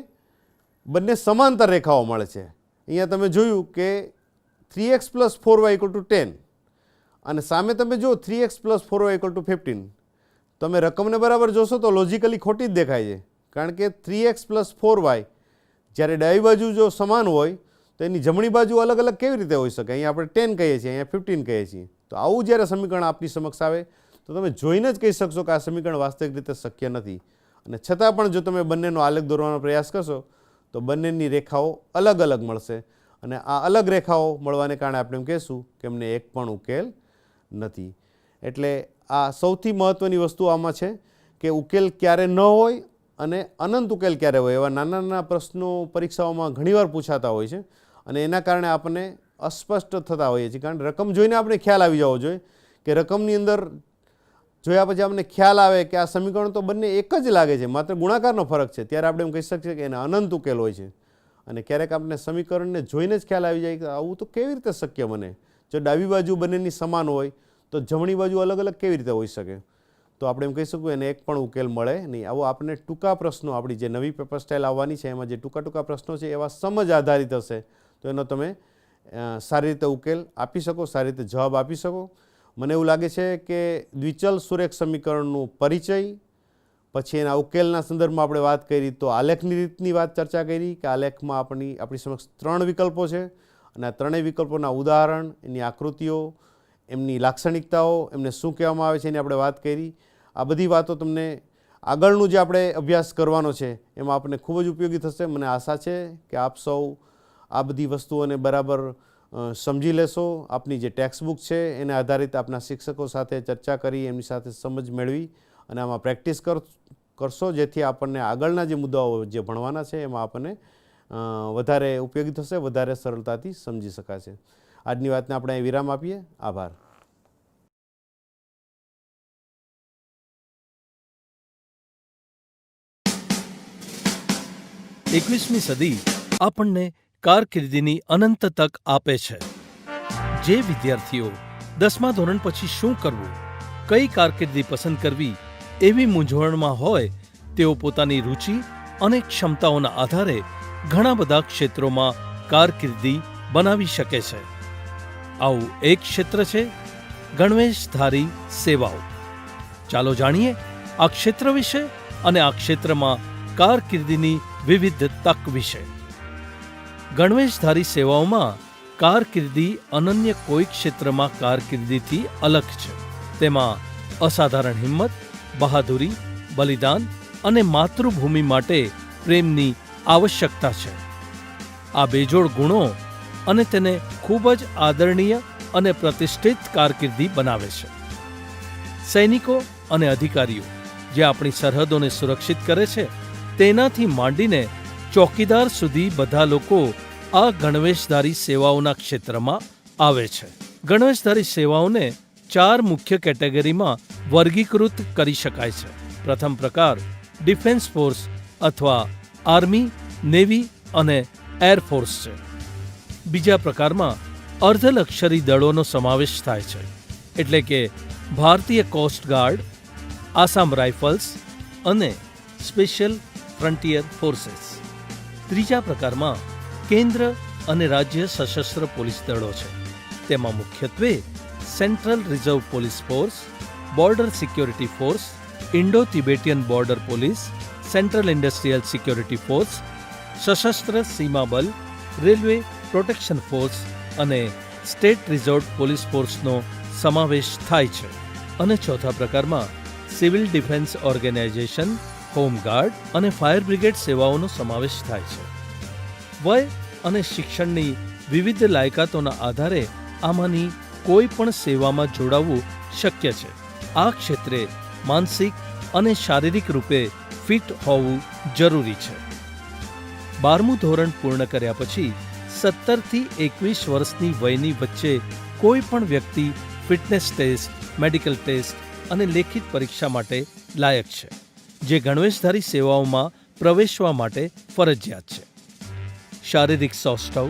બંને સમાંતર રેખાઓ મળે છે. અહીંયા તમે જોયું કે 3x plus 4y equal to 10 અને સામે તમે જો 3x plus 4y equal to 15. તમે રકમને બરાબર જોશો તો લોજિકલી ખોટી જ દેખાય છે, કારણ કે 3x પ્લસ 4y જ્યારે ડાબી બાજુ જો સમાન હોય તો એની જમણી બાજુ અલગ અલગ કેવી રીતે હોઈ શકે? અહીંયા આપણે 10 કહીએ છીએ, અહીંયા 15 કહીએ છીએ. તો આવું જ્યારે સમીકરણ આપની સમક્ષ આવે તો તમે જોઈને જ કહી શકશો કે આ સમીકરણ વાસ્તવિક રીતે શક્ય નથી. અને છતાં પણ જો તમે બંનેનો આલેખ દોરવાનો પ્રયાસ કરશો તો બંનેની રેખાઓ અલગ અલગ મળશે. અને આ અલગ રેખાઓ મળવાને કારણે આપણે એમ કહીશું કે એમને એક પણ ઉકેલ નથી. એટલે આ સૌથી મહત્ત્વની વસ્તુ આમાં છે કે ઉકેલ ક્યારે ન હોય અને અનંત ઉકેલ ક્યારે હોય. એવા નાના નાના પ્રશ્નો પરીક્ષાઓમાં ઘણીવાર પૂછાતા હોય છે અને એના કારણે આપણને અસ્પષ્ટ થતા હોઈએ છીએ. કારણ કે રકમ જોઈને આપણે ખ્યાલ આવી જવો જોઈએ કે રકમની અંદર જોયા પછી આપણને ખ્યાલ આવે કે આ સમીકરણ તો બંને એક જ લાગે છે, માત્ર ગુણાકારનો ફરક છે, ત્યારે આપણે એમ કહી શકીએ કે એના અનંત ઉકેલ હોય છે. અને ક્યારેક આપણે સમીકરણને જોઈને જ ખ્યાલ આવી જાય કે આવું તો કેવી રીતે શક્ય બને? જો ડાબી બાજુ બંનેની સમાન હોય તો જમણી બાજુ અલગ અલગ કેવી રીતે હોઈ શકે? તો આપણે એમ કહી શકું એને એક પણ ઉકેલ મળે નહીં. આવો આપણને ટૂંકા પ્રશ્નો, આપણી જે નવી પેપર સ્ટાઇલ આવવાની છે એમાં જે ટૂંકા પ્રશ્નો છે એવા સમજ આધારિત હશે તો એનો તમે સારી રીતે ઉકેલ આપી શકો, સારી રીતે જવાબ આપી શકો. મને એવું લાગે છે કે દ્વિચલ સુરેખ સમીકરણનું પરિચય, પછી એના ઉકેલના સંદર્ભમાં આપણે વાત કરી તો આલેખની રીતની વાત ચર્ચા કરી કે આલેખમાં આપણી સમક્ષ 3 વિકલ્પો છે અને આ ત્રણેય વિકલ્પોના ઉદાહરણ, એની આકૃતિઓ, એમની લાક્ષણિકતાઓ, એમને શું કહેવામાં આવે છે એની આપણે વાત કરી. આ બધી વાતો તમને આગળનું જે આપણે અભ્યાસ કરવાનો છે એમાં આપણને ખૂબ જ ઉપયોગી થશે. મને આશા છે કે આપ સૌ આ બધી વસ્તુઓને બરાબર સમજી લેશો. આપની જે ટેક્સ્ટ બુક છે એને આધારિત આપના શિક્ષકો સાથે ચર્ચા કરી એમની સાથે સમજ મેળવી અને આમાં પ્રેક્ટિસ કરશો, જેથી આપણને આગળના જે મુદ્દાઓ જે ભણવાના છે એમાં આપણને વધારે ઉપયોગી થશે, વધારે સરળતાથી સમજી શકાશે. આજની વાતને આપણે અહીં વિરામ આપીએ. આભાર. એકવીસમી સદી આપણને કારકિર્દીની અનંત તક આપે છે. જે વિદ્યાર્થીઓ 10મા ધોરણ પછી શું કરવું, કઈ કારકિર્દી પસંદ કરવી એવી મૂંઝવણમાં હોય તેઓ પોતાની રુચિ અને ક્ષમતાઓના આધારે ઘણા બધા ક્ષેત્રોમાં કારકિર્દી બનાવી શકે છે. આવું એક ક્ષેત્ર છે ગણવેશધારી સેવાઓ. ચાલો જાણીએ આ ક્ષેત્ર વિશે અને આ ક્ષેત્રમાં કારકિર્દીની વિવિધ તક વિશે. ગણવેશધારી સેવાઓમાં કારકિર્દી અનન્ય કોઈ ક્ષેત્રમાં કારકિર્દીથી અલગ છે. તેમાં અસાધારણ હિંમત, બહાદુરી, બલિદાન અને માતૃભૂમિ માટે પ્રેમની આવશ્યકતા છે. આ બેજોડ ગુણો અને તેને ખૂબ જ આદરણીય અને પ્રતિષ્ઠિત કારકિર્દી બનાવે છે. સૈનિકો અને અધિકારીઓ જે આપણી સરહદોને સુરક્ષિત કરે છે, તેનાથી માંડીને ચોકીદાર સુધી બધા લોકો આ ગણવેશધારી સેવાઓના ક્ષેત્રમાં આવે છે. ગણવેશધારી સેવાઓને 4 મુખ્ય કેટેગરીમાં વર્ગીકૃત કરી શકાય છે. પ્રથમ પ્રકાર ડિફેન્સ ફોર્સ અથવા આર્મી, નેવી અને એરફોર્સ છે. બીજા પ્રકારમાં અર્ધલશ્કરી દળોનો સમાવેશ થાય છે, એટલે કે ભારતીય કોસ્ટગાર્ડ, આસામ રાઇફલ્સ અને સ્પેશિયલ ફ્રન્ટિયર ફોર્सेस. ત્રીજા પ્રકારમાં કેન્દ્ર અને રાજ્ય સશસ્ત્ર પોલીસ દળો છે. તેમાં મુખ્યત્વે central reserve police force, border security force, Indo Tibetan border police, central industrial security force, સશસ્ત્ર સીમા બલ, રેલવે પ્રોટેક્શન ફોર્સ અને સ્ટેટ રિઝર્વ પોલીસ ફોર્સનો સમાવેશ થાય છે. અને ચોથા પ્રકારમાં સિવિલ ડિફેન્સ ઓર્ગેનાઇઝેશન, હોમગાર્ડ અને ફાયર બ્રિગેડ સેવાઓનો સમાવેશ થાય છે. વય અને શિક્ષણની વિવિધ લાયકાતોના આધારે આમાંની કોઈ પણ સેવામાં જોડાવવું શક્ય છે. આ ક્ષેત્રે માનસિક અને શારીરિક રૂપે ફિટ હોવું જરૂરી છે. 12મું ધોરણ પૂર્ણ કર્યા પછી 17 થી 21 વર્ષની વયની વચ્ચે કોઈ પણ વ્યક્તિ ફિટનેસ ટેસ્ટ, મેડિકલ ટેસ્ટ અને લેખિત પરીક્ષા માટે લાયક છે, જે ગણવેશધારી સેવાઓમાં પ્રવેશવા માટે ફરજિયાત છે. શારીરિક સૌષ્ઠવ,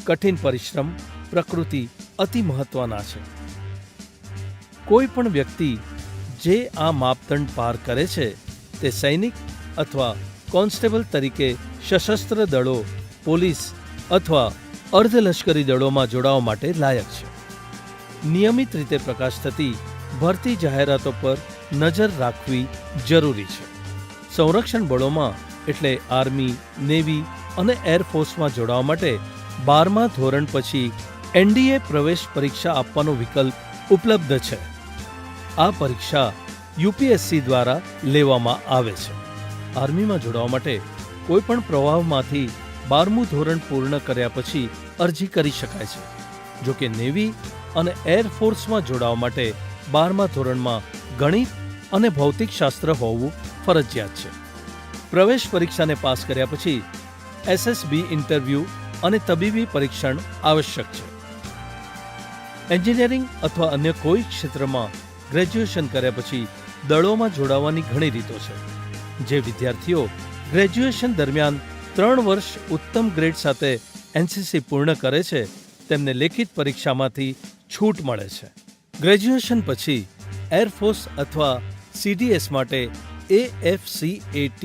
કઠિન પરિશ્રમ, પ્રકૃતિ અતિ મહત્વના છે. કોઈ પણ વ્યક્તિ જે આ માપદંડ પાર કરે છે તે સૈનિક અથવા કોન્સ્ટેબલ તરીકે સશસ્ત્ર દળો, પોલીસ અથવા અર્ધલશ્કરી દળોમાં જોડાવા માટે લાયક છે. નિયમિત રીતે પ્રકાશ થતી ભરતી જાહેરાતો પર નજર રાખવી જરૂરી છે. સંરક્ષણ બળોમાં એટલે આર્મી, નેવી અને એરફોર્સમાં જોડાવા માટે 12મા ધોરણ પછી એનડીએ પ્રવેશ પરીક્ષા આપવાનો વિકલ્પ ઉપલબ્ધ છે. આ પરીક્ષા યુપીએસસી દ્વારા લેવામાં આવે છે. આર્મીમાં જોડાવા માટે કોઈ પણ પ્રવાહમાંથી 12મું ધોરણ પૂર્ણ કર્યા પછી અરજી કરી શકાય છે. જો કે નેવી અને એરફોર્સમાં જોડાવા માટે 12મા ધોરણમાં ગણિત અને ભૌતિકશાસ્ત્ર હોવું ફરજિયાત છે. પ્રવેશ પરીક્ષાને પાસ કર્યા પછી એસએસબી ઇન્ટરવ્યૂ અને તબીબી પરીક્ષણ આવશ્યક છે. એન્જિનિયરિંગ અથવા અન્ય કોઈ ક્ષેત્રમાં ગ્રેજ્યુએશન કર્યા પછી દળોમાં જોડાવાની ઘણી રીતો છે. જે વિદ્યાર્થીઓ ગ્રેજ્યુએશન દરમિયાન 3 વર્ષ ઉત્તમ ગ્રેડ સાથે એનસીસી પૂર્ણ કરે છે, તેમને લેખિત પરીક્ષામાંથી છૂટ મળે છે. ગ્રેજ્યુએશન પછી એરફોર્સ અથવા સીડીએસ માટે AFCAT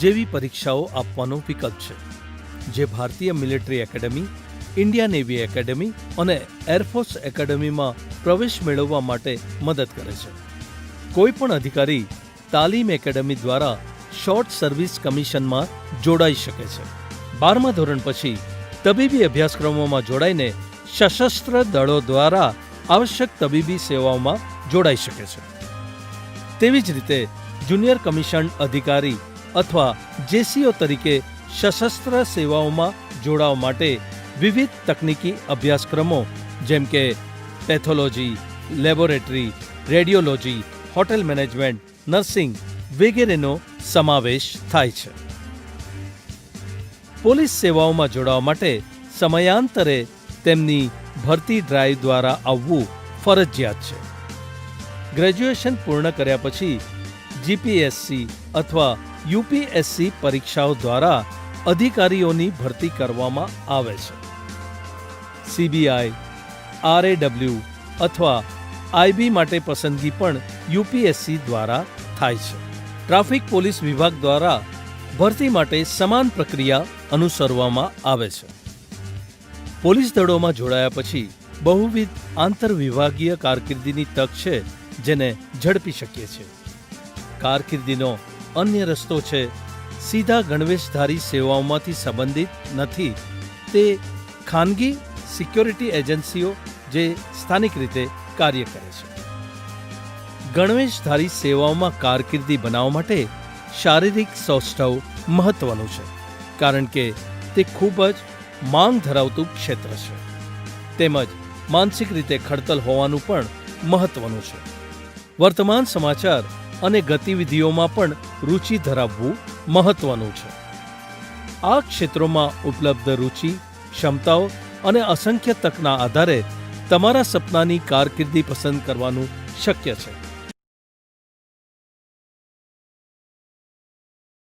જેવી પરીક્ષાઓ આપવાનો વિકલ્પ છે, જે ભારતીય military academy, India navy academy અને એરફોર્સ એકેડમીમાં પ્રવેશ મેળવવા માટે મદદ કરે છે. કોઈ પણ અધિકારી તાલીમ એકેડમી દ્વારા શોર્ટ સર્વિસ કમિશનમાં જોડાઈ શકે છે. 12મા ધોરણ પછી તબીબી અભ્યાસક્રમોમાં જોડાઈને સશસ્ત્ર દળો દ્વારા આવશ્યક તબીબી સેવાઓમાં જોડાઈ શકે છે. તેવી જ રીતે જુનિયર કમિશન અધિકારી અથવા જેસીઓ તરીકે સશસ્ત્ર સેવાઓમાં જોડાવા માટે વિવિધ તકનીકી અભ્યાસક્રમો જેમ કે pathology, laboratory, radiology, hotel management, nursing વગેરેનો સમાવેશ થાય છે. પોલીસ સેવાઓમાં જોડાવા માટે સમયાંતરે તેમની ભરતી ડ્રાઈવ દ્વારા આવવું ફરજિયાત છે. ગ્રેજ્યુએશન પૂર્ણ કર્યા પછી જીપીએસસી અથવા યુપીએસસી પરીક્ષાઓ દ્વારા અધિકારીઓની ભરતી કરવામાં આવે છે. સીબીઆઈ, આરએડબલ્યુ અથવા આઈબી માટે પસંદગી પણ યુપીએસસી દ્વારા થાય છે. ટ્રાફિક પોલીસ વિભાગ દ્વારા ભરતી માટે સમાન પ્રક્રિયા અનુસરવામાં આવે છે. પોલીસ દળોમાં જોડાયા પછી બહુવિધ આંતરવિભાગીય કારકિર્દીની તક છે, જેને ઝડપી શકીએ છીએ. કારકિર્દીનો અન્ય રસ્તો છે સીધા ગણવેશધારી સેવાઓમાંથી સંબંધિત નથી તે ખાનગી સિક્યોરિટી એજન્સીઓ જે સ્થાનિક રીતે કાર્ય કરે છે. ગણવેશધારી સેવાઓમાં કારકિર્દી બનાવવા માટે શારીરિક સૌષ્ઠવ મહત્વનું છે, કારણ કે તે ખૂબ જ માંગ ધરાવતું ક્ષેત્ર છે. તેમજ માનસિક રીતે ખડતલ હોવાનું પણ મહત્વનું છે. વર્તમાન સમાચાર અને ગતિવિધિઓમાં પણ રુચિ ધરાવવું મહત્વનું છે. આ ક્ષેત્રોમાં ઉપલબ્ધ રુચિ, ક્ષમતાઓ અને અસંખ્ય તકના આધારે તમારા સપનાની કારકિર્દી પસંદ કરવાનું શક્ય છે.